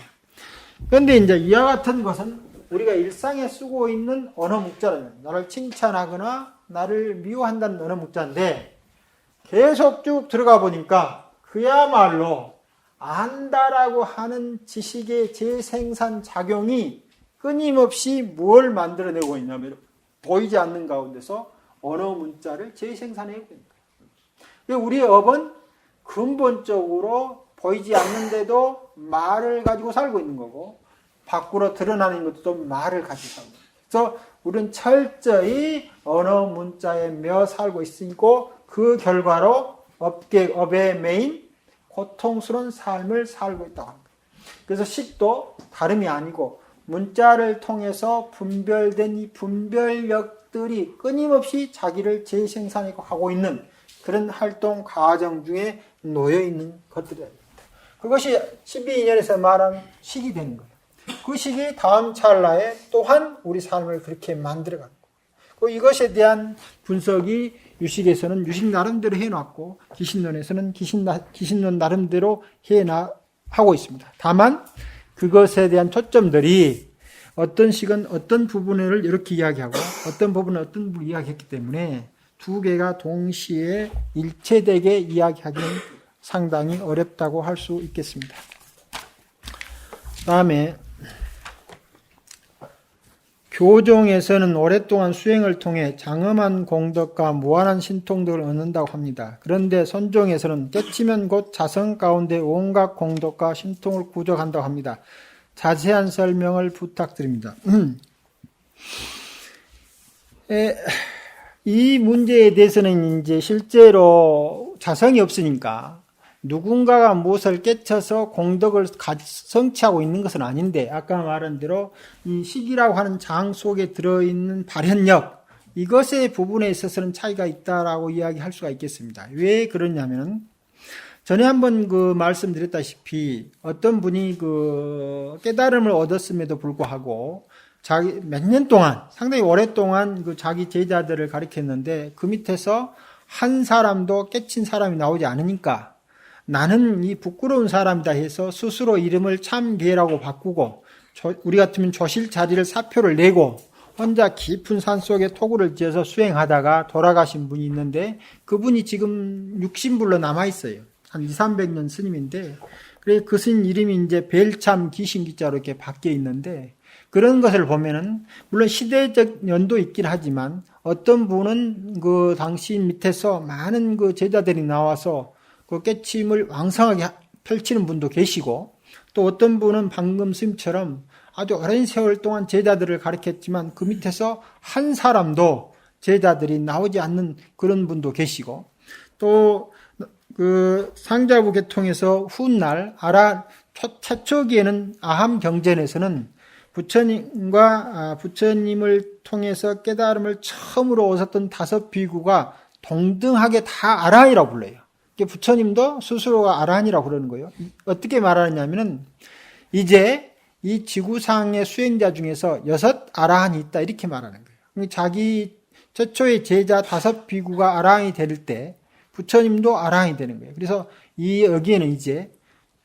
Speaker 1: 그런데 이제 이와 같은 것은 우리가 일상에 쓰고 있는 언어 문자라는 나를 칭찬하거나 나를 미워한다는 언어 문자인데 계속 쭉 들어가 보니까 그야말로 안다라고 하는 지식의 재생산 작용이 끊임없이 뭘 만들어내고 있냐면 보이지 않는 가운데서 언어 문자를 재생산해고 있는 거예요. 우리의 업은 근본적으로 보이지 않는데도 말을 가지고 살고 있는 거고 밖으로 드러나는 것도 말을 가지고 살고 있는 거예요. 그래서 우리는 철저히 언어 문자에 매어 살고 있으니까 그 결과로 업의 메인 고통스러운 삶을 살고 있다고 합니다. 그래서 식도 다름이 아니고 문자를 통해서 분별된 이 분별력들이 끊임없이 자기를 재생산하고 있는 그런 활동 과정 중에 놓여 있는 것들입니다. 그것이 12인연에서 말한 식이 되는 거예요. 그 식이 다음 찰나에 또한 우리 삶을 그렇게 만들어갔고 이것에 대한 분석이 유식에서는 유식 나름대로 해놨고 기신론에서는 기신론 나름대로 하고 있습니다. 다만 그것에 대한 초점들이 어떤 식은 어떤 부분을 이렇게 이야기하고 어떤 부분은 어떤 부분을 이야기했기 때문에 두 개가 동시에 일체되게 이야기하기는 상당히 어렵다고 할 수 있겠습니다. 다음에 교종에서는 오랫동안 수행을 통해 장엄한 공덕과 무한한 신통덕을 얻는다고 합니다. 그런데 선종에서는 깨치면 곧 자성 가운데 온갖 공덕과 신통을 구족한다고 합니다. 자세한 설명을 부탁드립니다. 이 문제에 대해서는 이제 실제로 자성이 없으니까 누군가가 무엇을 깨쳐서 공덕을 성취하고 있는 것은 아닌데 아까 말한 대로 이 식이라고 하는 장 속에 들어있는 발현력 이것의 부분에 있어서는 차이가 있다라고 이야기할 수가 있겠습니다. 왜 그러냐면 전에 한번 말씀드렸다시피 어떤 분이 깨달음을 얻었음에도 불구하고 자기 몇 년 동안 상당히 오랫동안 자기 제자들을 가르쳤는데 그 밑에서 한 사람도 깨친 사람이 나오지 않으니까 나는 이 부끄러운 사람이다 해서 스스로 이름을 참계라고 바꾸고 우리 같으면 조실 자리를 사표를 내고 혼자 깊은 산속에 토구를 지어서 수행하다가 돌아가신 분이 있는데 그분이 지금 육신불로 남아있어요. 한 200~300년 스님인데 그래서 그 스님 이름이 이제 벨참 기신기자로 이렇게 바뀌어 있는데 그런 것을 보면은 물론 시대적 연도 있긴 하지만 어떤 분은 그 당시 밑에서 많은 그 제자들이 나와서 그 깨침을 왕성하게 펼치는 분도 계시고 또 어떤 분은 방금 스님처럼 아주 오랜 세월 동안 제자들을 가르쳤지만 그 밑에서 한 사람도 제자들이 나오지 않는 그런 분도 계시고 또 그 상자부 개통에서 훗날 최초기에는 아함 경전에서는 부처님을 통해서 깨달음을 처음으로 얻었던 5 비구가 동등하게 다 아라한이라고 불러요. 부처님도 스스로가 아라한이라고 그러는 거예요. 어떻게 말하느냐면은 이제 이 지구상의 수행자 중에서 6 아라한이 있다 이렇게 말하는 거예요. 자기 최초의 제자 5 비구가 아라한이 될 때 부처님도 아라한이 되는 거예요. 그래서 여기에는 이제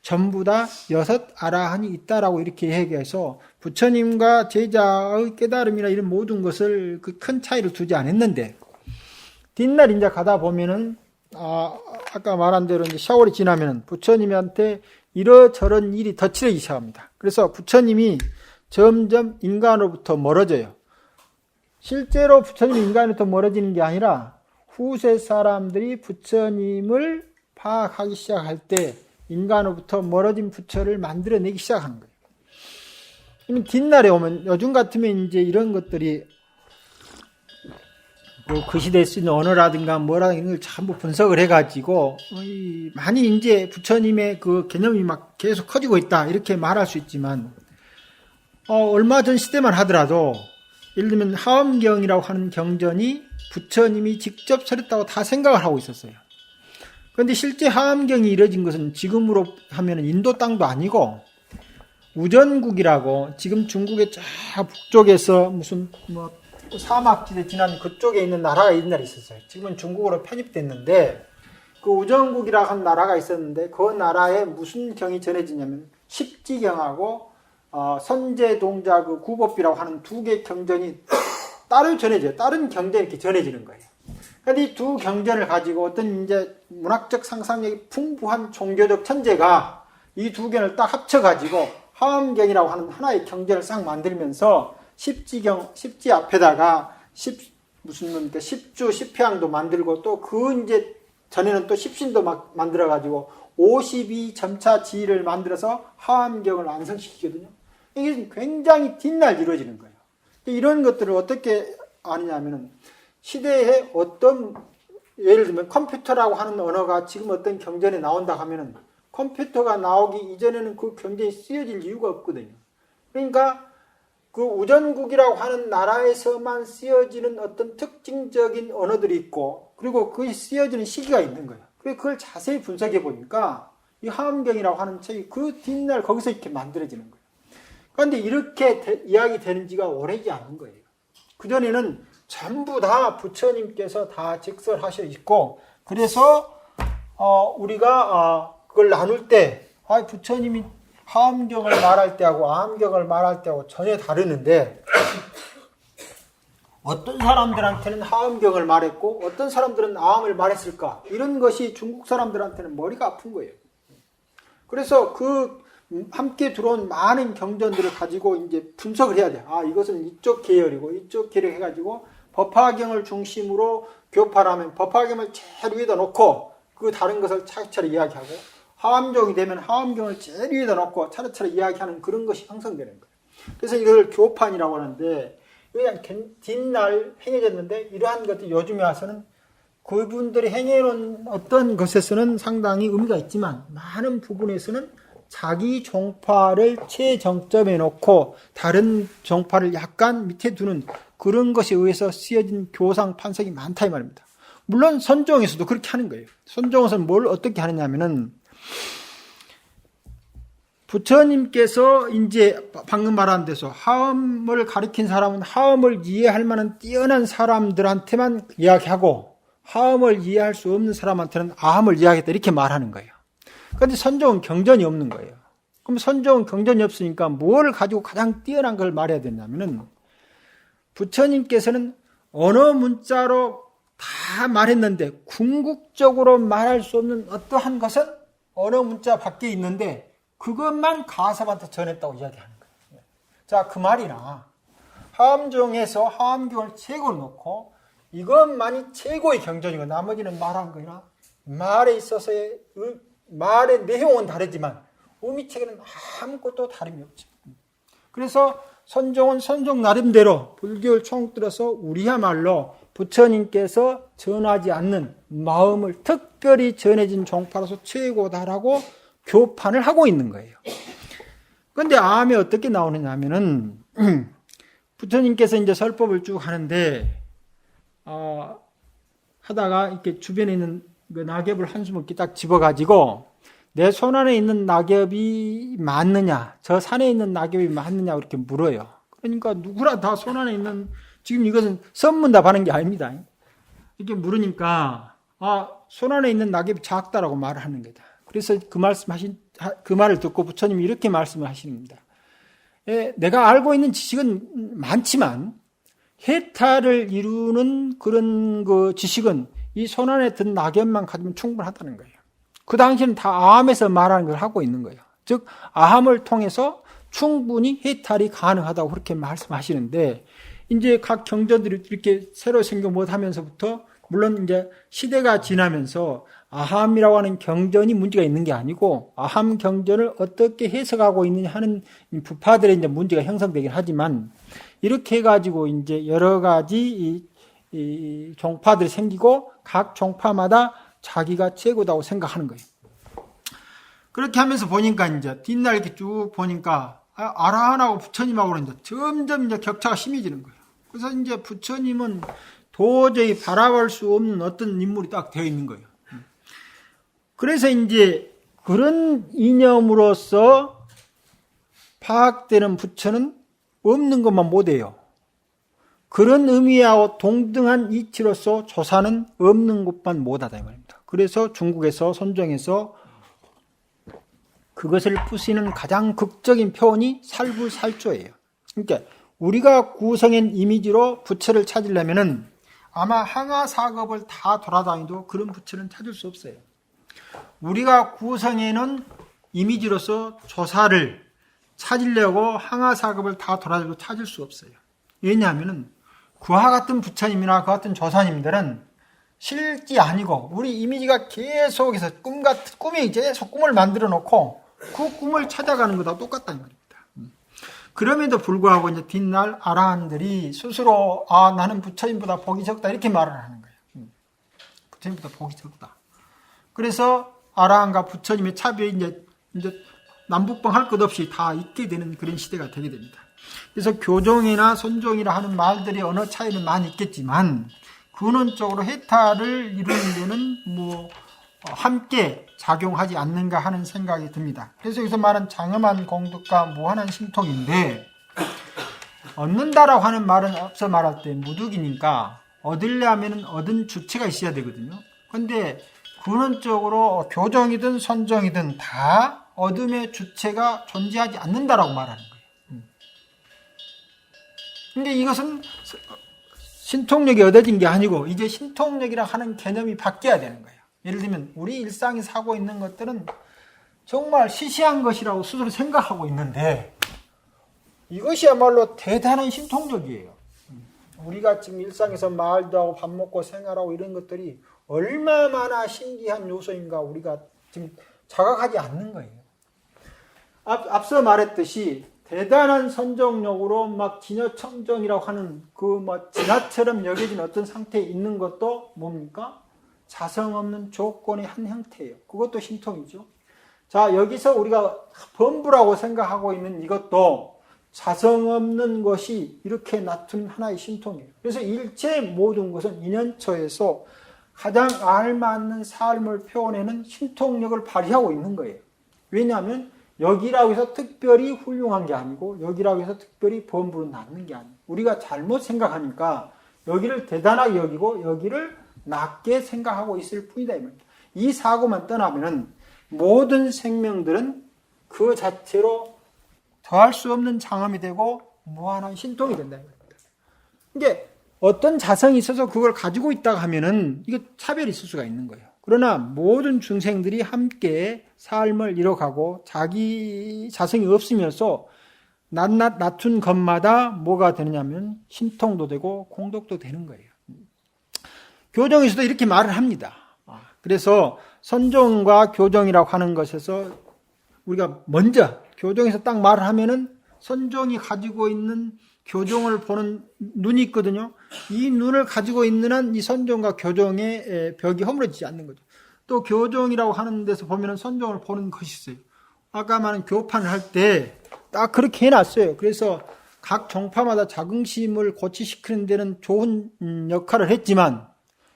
Speaker 1: 전부 다 6 아라한이 있다라고 이렇게 얘기해서 부처님과 제자의 깨달음이나 이런 모든 것을 그 큰 차이를 두지 않았는데 뒷날 이제 가다 보면은 아까 말한 대로 이제 세월이 지나면은 부처님한테 이러저런 일이 덧치기 시작합니다. 그래서 부처님이 점점 인간으로부터 멀어져요. 실제로 부처님이 인간으로부터 멀어지는 게 아니라 후세 사람들이 부처님을 파악하기 시작할 때 인간으로부터 멀어진 부처를 만들어내기 시작하는 거예요. 그러면 뒷날에 오면 요즘 같으면 이제 이런 것들이 그 시대에 쓰는 언어라든가 뭐라든가 이런 걸 전부 분석을 해가지고 많이 이제 부처님의 그 개념이 막 계속 커지고 있다 이렇게 말할 수 있지만 얼마 전 시대만 하더라도 예를 들면 하엄경이라고 하는 경전이 부처님이 직접 설했다고 다 생각을 하고 있었어요. 그런데 실제 하엄경이 이뤄진 것은 지금으로 하면 인도 땅도 아니고 우전국이라고 지금 중국의 저 북쪽에서 무슨 사막지대 지난 그쪽에 있는 나라가 옛날에 있었어요. 지금은 중국으로 편입됐는데 그 우전국이라고 하는 나라가 있었는데 그 나라에 무슨 경이 전해지냐면 십지경하고 선제동자 그 구법비라고 하는 2개 경전이 따로 전해져요. 다른 경전이 이렇게 전해지는 거예요. 그런데 이 2 경전을 가지고 어떤 이제 문학적 상상력이 풍부한 종교적 천재가 이 2견을 딱 합쳐가지고 하엄경이라고 하는 하나의 경전을 싹 만들면서 십지 앞에다가 십주, 십회양도 만들고 또 그 이제 전에는 또 십신도 막 만들어가지고 52점차 지를 만들어서 하엄경을 완성시키거든요. 이게 굉장히 뒷날 이루어지는 거예요. 이런 것들을 어떻게 아느냐면은 시대에 어떤 예를 들면 컴퓨터라고 하는 언어가 지금 어떤 경전에 나온다 하면은 컴퓨터가 나오기 이전에는 그 경전이 쓰여질 이유가 없거든요. 그러니까 그 우전국이라고 하는 나라에서만 쓰여지는 어떤 특징적인 언어들이 있고 그리고 그게 쓰여지는 시기가 있는 거예요. 그래서 그걸 자세히 분석해 보니까 이 하엄경이라고 하는 책이 그 뒷날 거기서 이렇게 만들어지는 거예요. 그런데 이렇게 이야기 되는 지가 오래지 않은 거예요. 그전에는 전부 다 부처님께서 다 직설하셔 있고 그래서 우리가 그걸 나눌 때 부처님이 하엄경을 말할 때하고 아함경을 말할 때하고 전혀 다르는데 어떤 사람들한테는 하엄경을 말했고 어떤 사람들은 아함을 말했을까 이런 것이 중국 사람들한테는 머리가 아픈 거예요. 그래서 그 함께 들어온 많은 경전들을 가지고 이제 분석을 해야 돼. 이것은 이쪽 계열이고 이쪽 계열 해가지고 법화경을 중심으로 교파라면 법화경을 제일 위에다 놓고 그 다른 것을 차례차례 이야기하고 하엄경이 되면 하엄경을 제일 위에다 놓고 차례차례 이야기하는 그런 것이 형성되는 거예요. 그래서 이걸 교판이라고 하는데 그냥 뒷날 행해졌는데 이러한 것들이 요즘에 와서는 그분들이 행해놓은 어떤 것에서는 상당히 의미가 있지만 많은 부분에서는 자기 종파를 최정점에 놓고 다른 종파를 약간 밑에 두는 그런 것에 의해서 쓰여진 교상 판석이 많다 이 말입니다. 물론 선종에서도 그렇게 하는 거예요. 선종에서는 뭘 어떻게 하느냐면은 부처님께서 이제 방금 말한 데서 하엄을 가르친 사람은 하엄을 이해할 만한 뛰어난 사람들한테만 이야기하고 하엄을 이해할 수 없는 사람한테는 아함을 이야기했다 이렇게 말하는 거예요. 그런데 선종은 경전이 없는 거예요. 그럼 선종은 경전이 없으니까 뭘 가지고 가장 뛰어난 걸 말해야 되냐면은 부처님께서는 언어 문자로 다 말했는데 궁극적으로 말할 수 없는 어떠한 것은 언어 문자 밖에 있는데 그것만 가사한테 전했다고 이야기하는 거예요. 자, 그 말이나 하암종에서 하암경을 최고로 놓고 이것만이 최고의 경전이고 나머지는 말한 거나 말에 있어서의 말의 내용은 다르지만 의미체계는 아무것도 다름이 없죠. 그래서 선종은 선종 나름대로 불교를 총들어서 우리야말로 부처님께서 전하지 않는 마음을 특별히 전해진 종파로서 최고다라고 교판을 하고 있는 거예요. 그런데 암에 어떻게 나오느냐 하면은 부처님께서 이제 설법을 쭉 하는데 하다가 이렇게 주변에 있는 그 낙엽을 한숨을 이렇게 딱 집어가지고 내 손 안에 있는 낙엽이 맞느냐, 저 산에 있는 낙엽이 맞느냐 이렇게 물어요. 그러니까 누구나 다 손 안에 있는, 지금 이것은 선문답하는 게 아닙니다. 이렇게 물으니까 손 안에 있는 낙엽이 작다라고 말을 하는 거다. 그래서 그 말을 듣고 부처님이 이렇게 말씀을 하시는 겁니다. 내가 알고 있는 지식은 많지만 해탈을 이루는 그런 그 지식은 이 손 안에 든 낙엽만 가지면 충분하다는 거예요. 그 당시에는 다 아함에서 말하는 걸 하고 있는 거예요. 즉 아함을 통해서 충분히 해탈이 가능하다고 그렇게 말씀하시는데 이제 각 경전들이 이렇게 새로 생겨 못하면서부터 물론 이제 시대가 지나면서 아함이라고 하는 경전이 문제가 있는 게 아니고 아함 경전을 어떻게 해석하고 있느냐 하는 부파들의 이제 문제가 형성되긴 하지만 이렇게 해가지고 이제 여러 가지 이 종파들이 생기고 각 종파마다 자기가 최고다고 생각하는 거예요. 그렇게 하면서 보니까 이제 뒷날 이렇게 쭉 보니까 아라한하고 부처님하고는 이제 점점 이제 격차가 심해지는 거예요. 그래서 이제 부처님은 도저히 바라볼 수 없는 어떤 인물이 딱 되어 있는 거예요. 그래서 이제 그런 이념으로서 파악되는 부처는 없는 것만 못해요. 그런 의미하고 동등한 이치로서 조사는 없는 것만 못하다 이 말입니다. 그래서 중국에서 선종에서 그것을 부수는 가장 극적인 표현이 살불살조예요. 그러니까 우리가 구성한 이미지로 부처를 찾으려면은 아마 항하사겁을 다 돌아다니도 그런 부처는 찾을 수 없어요. 우리가 구성해놓은 이미지로서 조사를 찾으려고 항하사겁을 다 돌아다니도 찾을 수 없어요. 왜냐하면은 그와 같은 부처님이나 그와 같은 조사님들은 실기 아니고 우리 이미지가 계속해서 꿈이 계속 꿈을 만들어 놓고 그 꿈을 찾아가는 거다 똑같다는 말입니다. 그럼에도 불구하고 이제 뒷날 아라한들이 스스로 나는 부처님보다 복이 적다 이렇게 말을 하는 거예요. 부처님보다 복이 적다. 그래서 아라한과 부처님의 차별이 이제 남북방 할 것 없이 다 있게 되는 그런 시대가 되게 됩니다. 그래서 교종이나 선종이라 하는 말들이 언어 차이는 많이 있겠지만 근원적으로 해탈을 이루는 데는 함께 작용하지 않는가 하는 생각이 듭니다. 그래서 여기서 말한 장엄한 공덕과 무한한 신통인데 얻는다라고 하는 말은 앞서 말할 때 무득이니까 얻으려면 얻은 주체가 있어야 되거든요. 그런데 근원적으로 교종이든 선종이든 다 얻음의 주체가 존재하지 않는다라고 말하는 거예요. 근데 이것은 신통력이 얻어진 게 아니고 이제 신통력이라 하는 개념이 바뀌어야 되는 거예요. 예를 들면 우리 일상에 사고 있는 것들은 정말 시시한 것이라고 스스로 생각하고 있는데 이것이야말로 대단한 신통력이에요. 우리가 지금 일상에서 말도 하고 밥 먹고 생활하고 이런 것들이 얼마나 신기한 요소인가 우리가 지금 자각하지 않는 거예요. 앞서 말했듯이 대단한 선정력으로 막 진여청정이라고 하는 그 진화처럼 여겨진 어떤 상태에 있는 것도 뭡니까? 자성 없는 조건의 한 형태예요. 그것도 신통이죠. 자, 여기서 우리가 범부라고 생각하고 있는 이것도 자성 없는 것이 이렇게 나타낸 하나의 신통이에요. 그래서 일체 모든 것은 인연처에서 가장 알맞는 삶을 표현하는 신통력을 발휘하고 있는 거예요. 왜냐하면 여기라고 해서 특별히 훌륭한 게 아니고 여기라고 해서 특별히 범부로 나누는 게 아니에요. 우리가 잘못 생각하니까 여기를 대단하게 여기고 여기를 낮게 생각하고 있을 뿐이다. 이 사고만 떠나면 모든 생명들은 그 자체로 더할 수 없는 장엄이 되고 무한한 신통이 된다. 이게 어떤 자성이 있어서 그걸 가지고 있다가 하면은 이거 차별이 있을 수가 있는 거예요. 그러나 모든 중생들이 함께 삶을 이뤄가고 자기 자성이 없으면서 낮춘 것마다 뭐가 되느냐면 신통도 되고 공덕도 되는 거예요. 교정에서도 이렇게 말을 합니다. 그래서 선종과 교정이라고 하는 것에서 우리가 먼저 교정에서 딱 말을 하면은 선종이 가지고 있는 교정을 보는 눈이 있거든요. 이 눈을 가지고 있는 한 이 선종과 교정의 벽이 허물어지지 않는 거죠. 또 교정이라고 하는 데서 보면은 선종을 보는 것이 있어요. 아까 말한 교판을 할 때 딱 그렇게 해놨어요. 그래서 각 종파마다 자긍심을 고취시키는 데는 좋은 역할을 했지만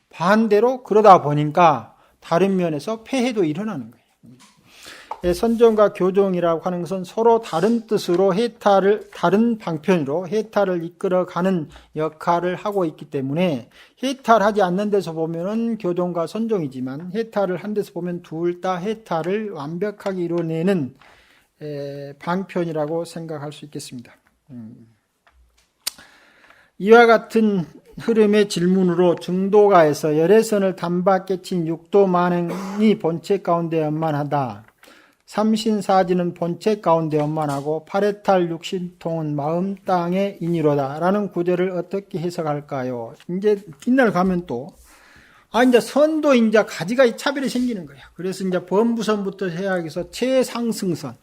Speaker 1: 반대로 그러다 보니까 다른 면에서 폐해도 일어나는 거예요. 선종과 교종이라고 하는 것은 서로 다른 뜻으로 다른 방편으로 해탈을 이끌어가는 역할을 하고 있기 때문에 해탈하지 않는 데서 보면은 교종과 선종이지만 해탈을 한 데서 보면 둘 다 해탈을 완벽하게 이뤄내는 방편이라고 생각할 수 있겠습니다. 이와 같은 흐름의 질문으로 중도가에서 열애선을 단박에 친 육도 만행이 본체 가운데 원만하다. 삼신사지는 본체 가운데 원만하고 팔해탈 육신통은 마음 땅의 인이로다. 라는 구절을 어떻게 해석할까요? 이제 뒷날 가면 또 이제 선도 이제 가지가지 차별이 생기는 거예요. 그래서 이제 범부선부터 해서 최상승선.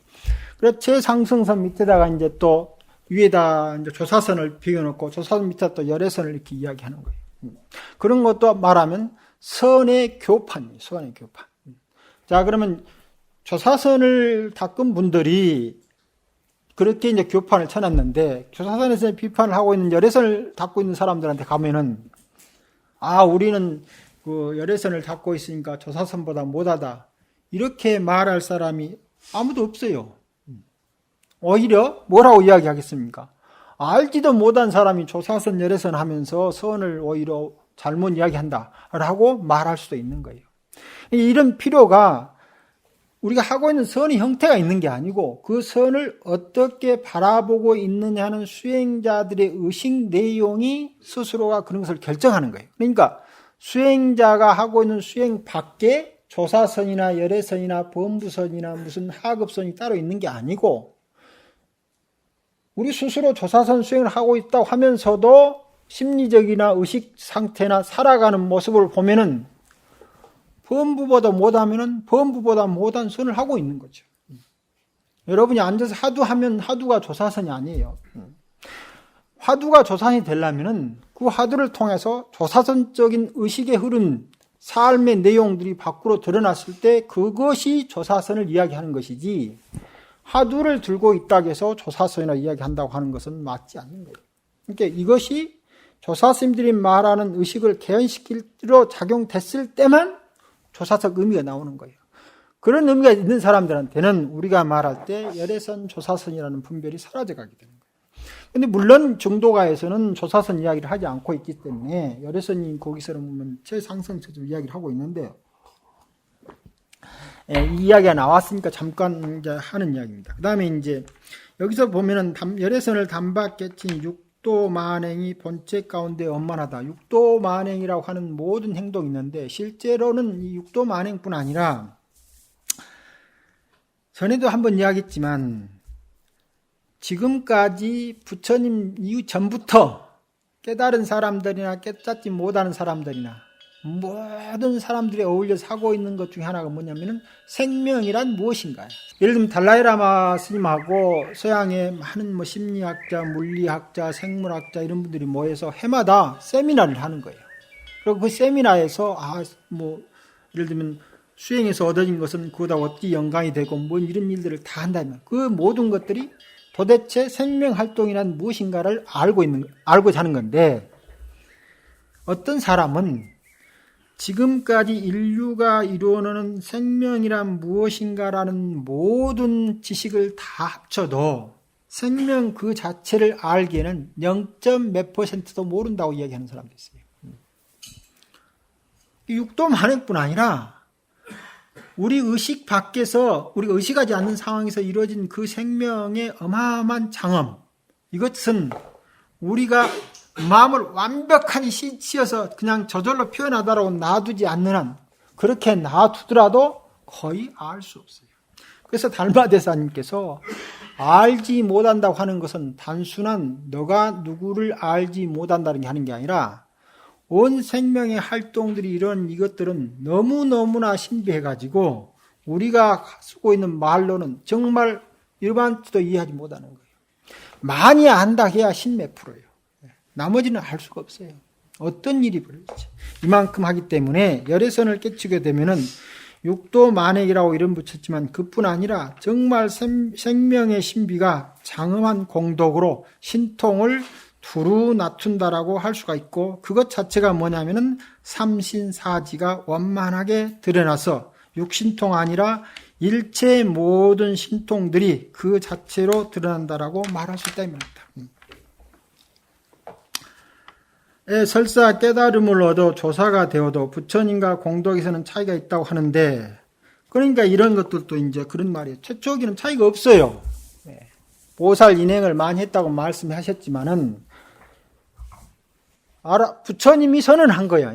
Speaker 1: 그래서 최상승선 밑에다가 이제 또 위에다 이제 조사선을 비워놓고 조사선 밑에 또 열애선을 이렇게 이야기하는 거예요. 그런 것도 말하면 선의 교판이에요. 선의 교판. 자, 그러면 조사선을 닦은 분들이 그렇게 이제 교판을 쳐놨는데 조사선에서 비판을 하고 있는 열애선을 닦고 있는 사람들한테 가면은 우리는 그 열애선을 닦고 있으니까 조사선보다 못하다 이렇게 말할 사람이 아무도 없어요. 오히려 뭐라고 이야기하겠습니까? 알지도 못한 사람이 조사선 열애선 하면서 선을 오히려 잘못 이야기한다라고 말할 수도 있는 거예요. 이런 필요가 우리가 하고 있는 선의 형태가 있는 게 아니고 그 선을 어떻게 바라보고 있느냐는 수행자들의 의식 내용이 스스로가 그런 것을 결정하는 거예요. 그러니까 수행자가 하고 있는 수행 밖에 조사선이나 열애선이나 범부선이나 무슨 하급선이 따로 있는 게 아니고 우리 스스로 조사선 수행을 하고 있다고 하면서도 심리적이나 의식 상태나 살아가는 모습을 보면은 범부보다 못하면은 범부보다 못한 선을 하고 있는 거죠. 여러분이 앉아서 하두 하면 하두가 조사선이 아니에요. 하두가 조사선이 되려면은 그 하두를 통해서 조사선적인 의식에 흐른 삶의 내용들이 밖으로 드러났을 때 그것이 조사선을 이야기하는 것이지 하두를 들고 있다고 해서 조사선이나 이야기한다고 하는 것은 맞지 않는 거예요. 그러니까 이것이 조사스님들이 말하는 의식을 개연시키려 작용됐을 때만 조사적 의미가 나오는 거예요. 그런 의미가 있는 사람들한테는 우리가 말할 때 열애선, 조사선이라는 분별이 사라져가게 되는 거예요. 그런데 물론 중도가에서는 조사선 이야기를 하지 않고 있기 때문에 열애선이 거기서는 보면 최상승처럼 이야기를 하고 있는데 이 이야기가 나왔으니까 잠깐 이제 하는 이야기입니다. 그 다음에 이제 여기서 보면은 열애선을 단박에 친 육도 만행이 본체 가운데 원만하다. 육도 만행이라고 하는 모든 행동이 있는데 실제로는 이 육도 만행뿐 아니라 전에도 한번 이야기했지만 지금까지 부처님 이후 전부터 깨달은 사람들이나 깨닫지 못하는 사람들이나 모든 사람들이 어울려서 하고 있는 것 중에 하나가 뭐냐면은 생명이란 무엇인가요? 예를 들면 달라이라마 스님하고 서양의 많은 심리학자, 물리학자, 생물학자 이런 분들이 모여서 해마다 세미나를 하는 거예요. 그리고 그 세미나에서 예를 들면 수행에서 얻어진 것은 그보다 어찌 연관이 되고 이런 일들을 다 한다면 그 모든 것들이 도대체 생명 활동이란 무엇인가를 알고자 하는 건데 어떤 사람은 지금까지 인류가 이루어내는 생명이란 무엇인가라는 모든 지식을 다 합쳐도 생명 그 자체를 알기에는 0몇 %도 모른다고 이야기하는 사람도 있어요. 육도 만행뿐 아니라 우리 의식 밖에서 우리가 의식하지 않는 상황에서 이루어진 그 생명의 어마어마한 장엄, 이것은 우리가 마음을 완벽하게 씌어서 그냥 저절로 표현하다라고 놔두지 않는 한, 그렇게 놔두더라도 거의 알 수 없어요. 그래서 달마대사님께서 알지 못한다고 하는 것은 단순한 너가 누구를 알지 못한다는 게 하는 게 아니라 온 생명의 활동들이 이런 이것들은 너무너무나 신비해가지고 우리가 쓰고 있는 말로는 정말 일반적도 이해하지 못하는 거예요. 많이 안다 해야 10몇 프로예요. 나머지는 알 수가 없어요. 어떤 일이 벌어질지. 이만큼 하기 때문에 열애선을 깨치게 되면은 육도 만액이라고 이름 붙였지만 그뿐 아니라 정말 생명의 신비가 장엄한 공덕으로 신통을 두루 낮춘다라고 할 수가 있고, 그것 자체가 뭐냐면은 삼신사지가 원만하게 드러나서 육신통 아니라 일체 모든 신통들이 그 자체로 드러난다라고 말할 수 있다 이 말입니다. 설사 깨달음을 얻어 조사가 되어도 부처님과 공덕에서는 차이가 있다고 하는데, 그러니까 이런 것들도 이제 그런 말이에요. 최초기는 차이가 없어요. 보살 인행을 많이 했다고 말씀하셨지만은 부처님이 선언한 거야.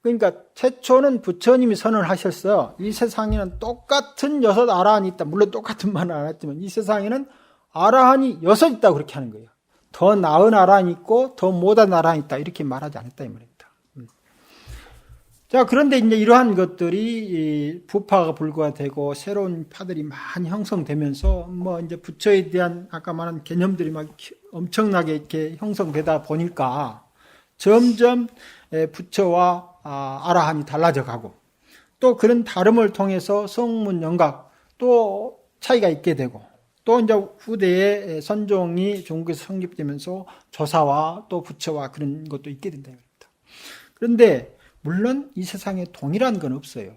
Speaker 1: 그러니까 최초는 부처님이 선언하셨어. 이 세상에는 똑같은 6 아라한이 있다. 물론 똑같은 말은 안 했지만 이 세상에는 아라한이 6 있다고 그렇게 하는 거예요. 더 나은 아라한이 있고 더 못한 아라한이 있다. 이렇게 말하지 않았다 이 말입니다. 자, 그런데 이제 이러한 것들이 부파가 불과되고 새로운 파들이 많이 형성되면서 뭐 이제 부처에 대한 아까 말한 개념들이 막 엄청나게 이렇게 형성되다 보니까 점점 부처와 아라한이 달라져 가고, 또 그런 다름을 통해서 성문 영각 또 차이가 있게 되고, 또 이제 후대에 선종이 중국에서 성립되면서 조사와 또 부처와 그런 것도 있게 된다. 그런데 물론 이 세상에 동일한 건 없어요.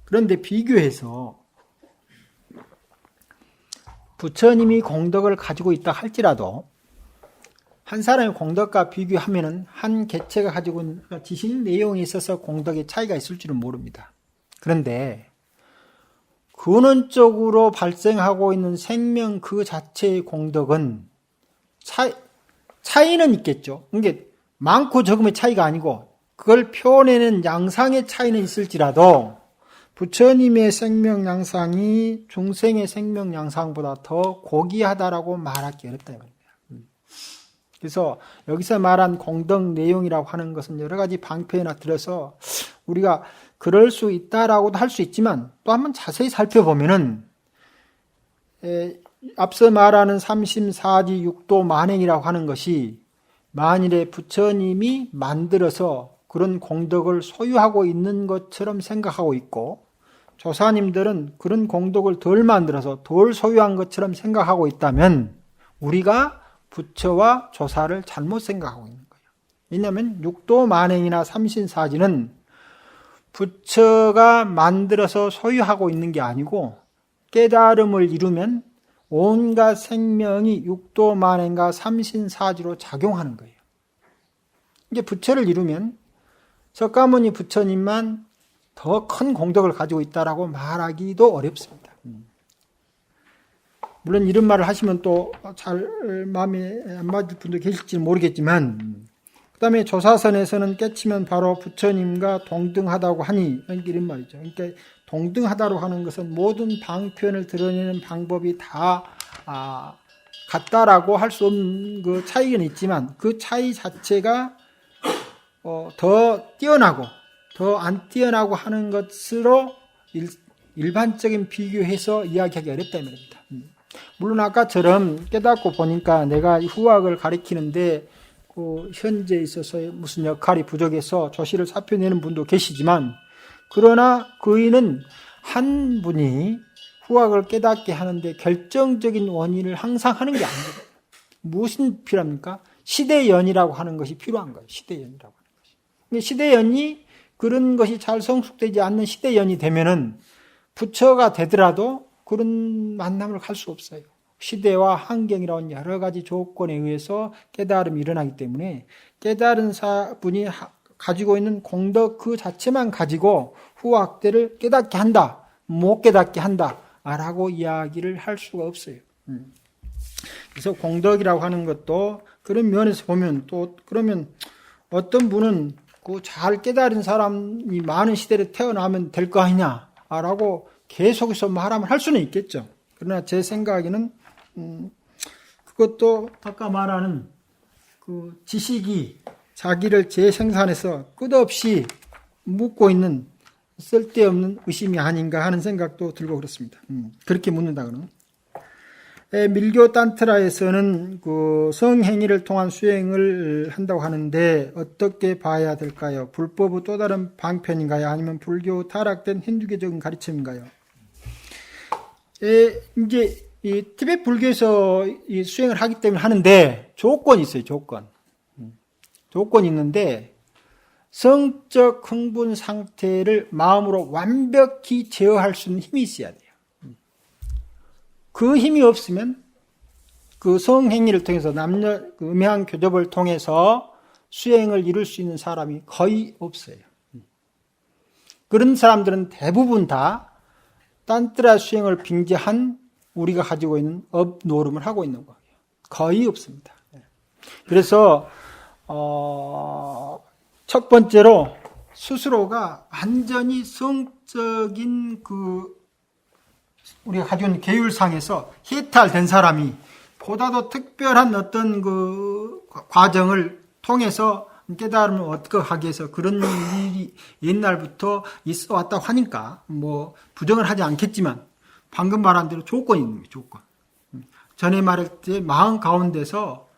Speaker 1: 그런데 비교해서 부처님이 공덕을 가지고 있다 할지라도 한 사람의 공덕과 비교하면은 한 개체가 가지고 있는 지식 내용에 있어서 공덕의 차이가 있을 줄은 모릅니다. 그런데 근원적으로 발생하고 있는 생명 그 자체의 공덕은 차이는 있겠죠. 이게 많고 적음의 차이가 아니고 그걸 표현해내는 양상의 차이는 있을지라도 부처님의 생명 양상이 중생의 생명 양상보다 더 고귀하다라고 말하기 어렵다 이 말입니다. 그래서 여기서 말한 공덕 내용이라고 하는 것은 여러 가지 방편이나 들어서 우리가 그럴 수 있다라고도 할 수 있지만, 또 한번 자세히 살펴보면은 앞서 말하는 삼심사지 육도 만행이라고 하는 것이 만일에 부처님이 만들어서 그런 공덕을 소유하고 있는 것처럼 생각하고 있고, 조사님들은 그런 공덕을 덜 만들어서 덜 소유한 것처럼 생각하고 있다면 우리가 부처와 조사를 잘못 생각하고 있는 거예요. 왜냐하면 육도 만행이나 삼신사지는 부처가 만들어서 소유하고 있는 게 아니고 깨달음을 이루면 온갖 생명이 육도 만행과 삼신사지로 작용하는 거예요. 이게 부처를 이루면 석가모니 부처님만 더 큰 공덕을 가지고 있다라고 말하기도 어렵습니다. 물론 이런 말을 하시면 또 잘 마음에 안 맞을 분도 계실지 모르겠지만, 그 다음에 조사선에서는 깨치면 바로 부처님과 동등하다고 하니, 이런 말이죠. 그러니까 동등하다고 하는 것은 모든 방편을 드러내는 방법이 다 같다라고 할 수 없는 그 차이는 있지만, 그 차이 자체가 더 뛰어나고 더 안 뛰어나고 하는 것으로 일반적인 비교해서 이야기하기 어렵다 이 말입니다. 물론 아까처럼 깨닫고 보니까 내가 후학을 가리키는데 그 현재에 있어서 무슨 역할이 부족해서 조시를 살펴내는 분도 계시지만, 그러나 그이는 한 분이 후학을 깨닫게 하는데 결정적인 원인을 항상 하는 게 아닙니다. 무엇이 필요합니까? 시대연이라고 하는 것이 필요한 거예요. 시대연이라고 하는 것이. 시대연이 그런 것이 잘 성숙되지 않는 시대연이 되면은 부처가 되더라도 그런 만남을 갈 수 없어요. 시대와 환경이라는 여러 가지 조건에 의해서 깨달음이 일어나기 때문에 깨달은 분이 가지고 있는 공덕 그 자체만 가지고 후학대를 깨닫게 한다, 못 깨닫게 한다 라고 이야기를 할 수가 없어요. 그래서 공덕이라고 하는 것도 그런 면에서 보면 또 그러면 어떤 분은 그 잘 깨달은 사람이 많은 시대에 태어나면 될 거 아니냐라고 계속해서 말하면 할 수는 있겠죠. 그러나 제 생각에는 그것도 아까 말하는 그 지식이 자기를 재생산해서 끝없이 묻고 있는 쓸데없는 의심이 아닌가 하는 생각도 들고 그렇습니다. 그렇게 묻는다고는. 밀교 단트라에서는 그 성행위를 통한 수행을 한다고 하는데 어떻게 봐야 될까요? 불법의 또 다른 방편인가요? 아니면 불교 타락된 힌두교적인 가르침인가요? 이제 이 티베트 불교에서 이 수행을 하기 때문에 하는데 조건이 있어요. 조건이 있는데 성적 흥분 상태를 마음으로 완벽히 제어할 수 있는 힘이 있어야 돼요. 그 힘이 없으면 그 성행위를 통해서 남녀 음양 교접을 통해서 수행을 이룰 수 있는 사람이 거의 없어요. 그런 사람들은 대부분 다 단트라 수행을 빙자한 우리가 가지고 있는 업노름을 하고 있는 거예요. 거의 없습니다. 그래서 첫 번째로 스스로가 완전히 성적인 그 우리가 가지고 있는 계율상에서 해탈된 사람이 보다도 특별한 어떤 그 과정을 통해서 깨달음을 얻게 위해서 그런 일이 옛날부터 있어 왔다고 하니까 뭐 부정을 하지 않겠지만 방금 말한 대로 조건이 있는 거예요. 조건. 전에 말했듯이 마음 가운데서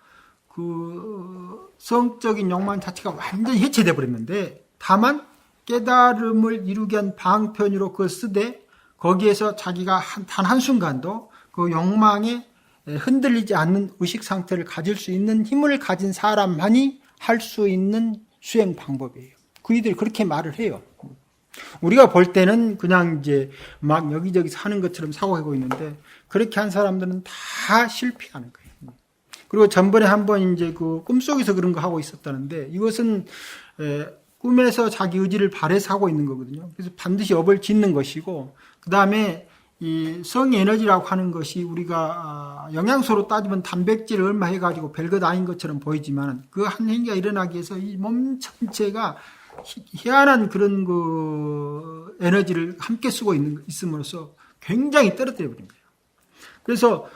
Speaker 1: 그 성적인 욕망 자체가 완전히 해체돼 버렸는데 다만 깨달음을 이루기 위한 방편으로 그걸 쓰되 거기에서 자기가 단 한순간도 그 욕망에 흔들리지 않는 의식 상태를 가질 수 있는 힘을 가진 사람만이 할 수 있는 수행 방법이에요. 그이들이 그렇게 말을 해요. 우리가 볼 때는 그냥 이제 막 여기저기 사는 것처럼 사고하고 있는데 그렇게 한 사람들은 다 실패하는 거예요. 그리고 전번에 한번 이제 그 꿈속에서 그런 거 하고 있었다는데 이것은 꿈에서 자기 의지를 발해서 하고 있는 거거든요. 그래서 반드시 업을 짓는 것이고 그 다음에 이 성에너지라고 하는 것이 우리가 영양소로 따지면 단백질을 얼마 해가지고 별것 아닌 것처럼 보이지만 그 한 행위가 일어나기 위해서 이 몸 전체가 희한한 그런 그 에너지를 함께 쓰고 있음으로써 굉장히 떨어뜨려 버립니다. 그래서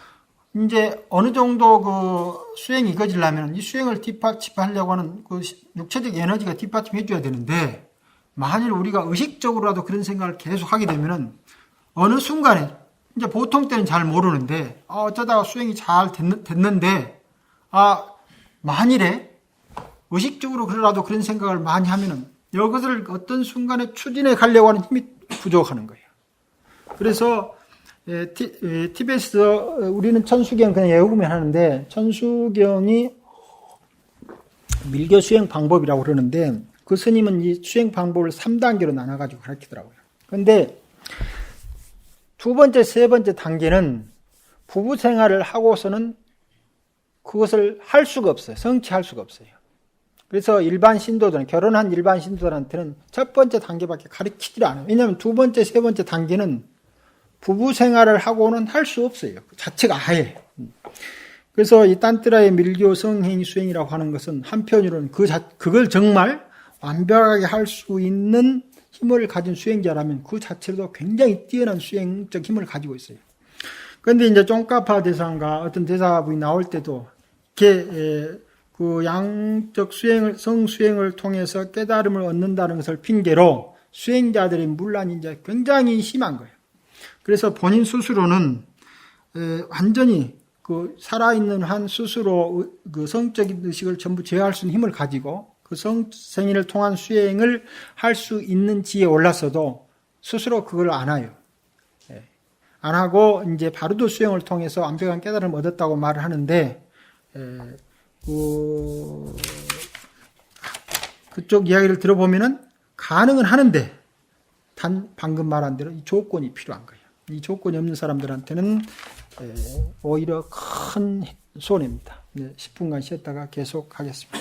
Speaker 1: 이제 어느 정도 그 수행이 이거지려면 이 수행을 뒷받침하려고 하는 그 육체적 에너지가 뒷받침해 줘야 되는데 만일 우리가 의식적으로라도 그런 생각을 계속 하게 되면은 어느 순간에 이제 보통 때는 잘 모르는데 어쩌다가 수행이 잘 됐는데 만일에 의식적으로 그래라도 그런 생각을 많이 하면은 이것을 어떤 순간에 추진해 가려고 하는 힘이 부족하는 거예요. 그래서 티베트에서 우리는 천수경 그냥 외우면 하는데 천수경이 밀교 수행 방법이라고 그러는데 그 스님은 이 수행 방법을 3단계로 나눠가지고 가르치더라고요. 그런데 두 번째, 세 번째 단계는 부부 생활을 하고서는 그것을 할 수가 없어요. 성취할 수가 없어요. 그래서 일반 신도들은, 결혼한 일반 신도들한테는 첫 번째 단계밖에 가르치지를 않아요. 왜냐하면 두 번째, 세 번째 단계는 부부 생활을 하고는 할 수 없어요. 그 자체가 아예. 그래서 이 딴뜨라의 밀교 성행위 수행이라고 하는 것은 한편으로는 그걸 정말 완벽하게 할 수 있는 힘을 가진 수행자라면 그 자체로도 굉장히 뛰어난 수행적 힘을 가지고 있어요. 그런데 이제 쫑카파 대사가 어떤 대사분이 나올 때도 이렇게 그 양적 수행을, 성수행을 통해서 깨달음을 얻는다는 것을 핑계로 수행자들의 문란이 이제 굉장히 심한 거예요. 그래서 본인 스스로는 완전히 그 살아있는 한 스스로 그 성적인 의식을 전부 제어할 수 있는 힘을 가지고 그 성생위를 통한 수행을 할 수 있는 지에 올랐어도 스스로 그걸 안 해요. 안 하고 이제 바르도 수행을 통해서 완벽한 깨달음을 얻었다고 말을 하는데 그쪽 이야기를 들어보면은 가능은 하는데 단 방금 말한 대로 이 조건이 필요한 거예요. 이 조건이 없는 사람들한테는 오히려 큰 손해입니다. 10분간 쉬었다가 계속 하겠습니다.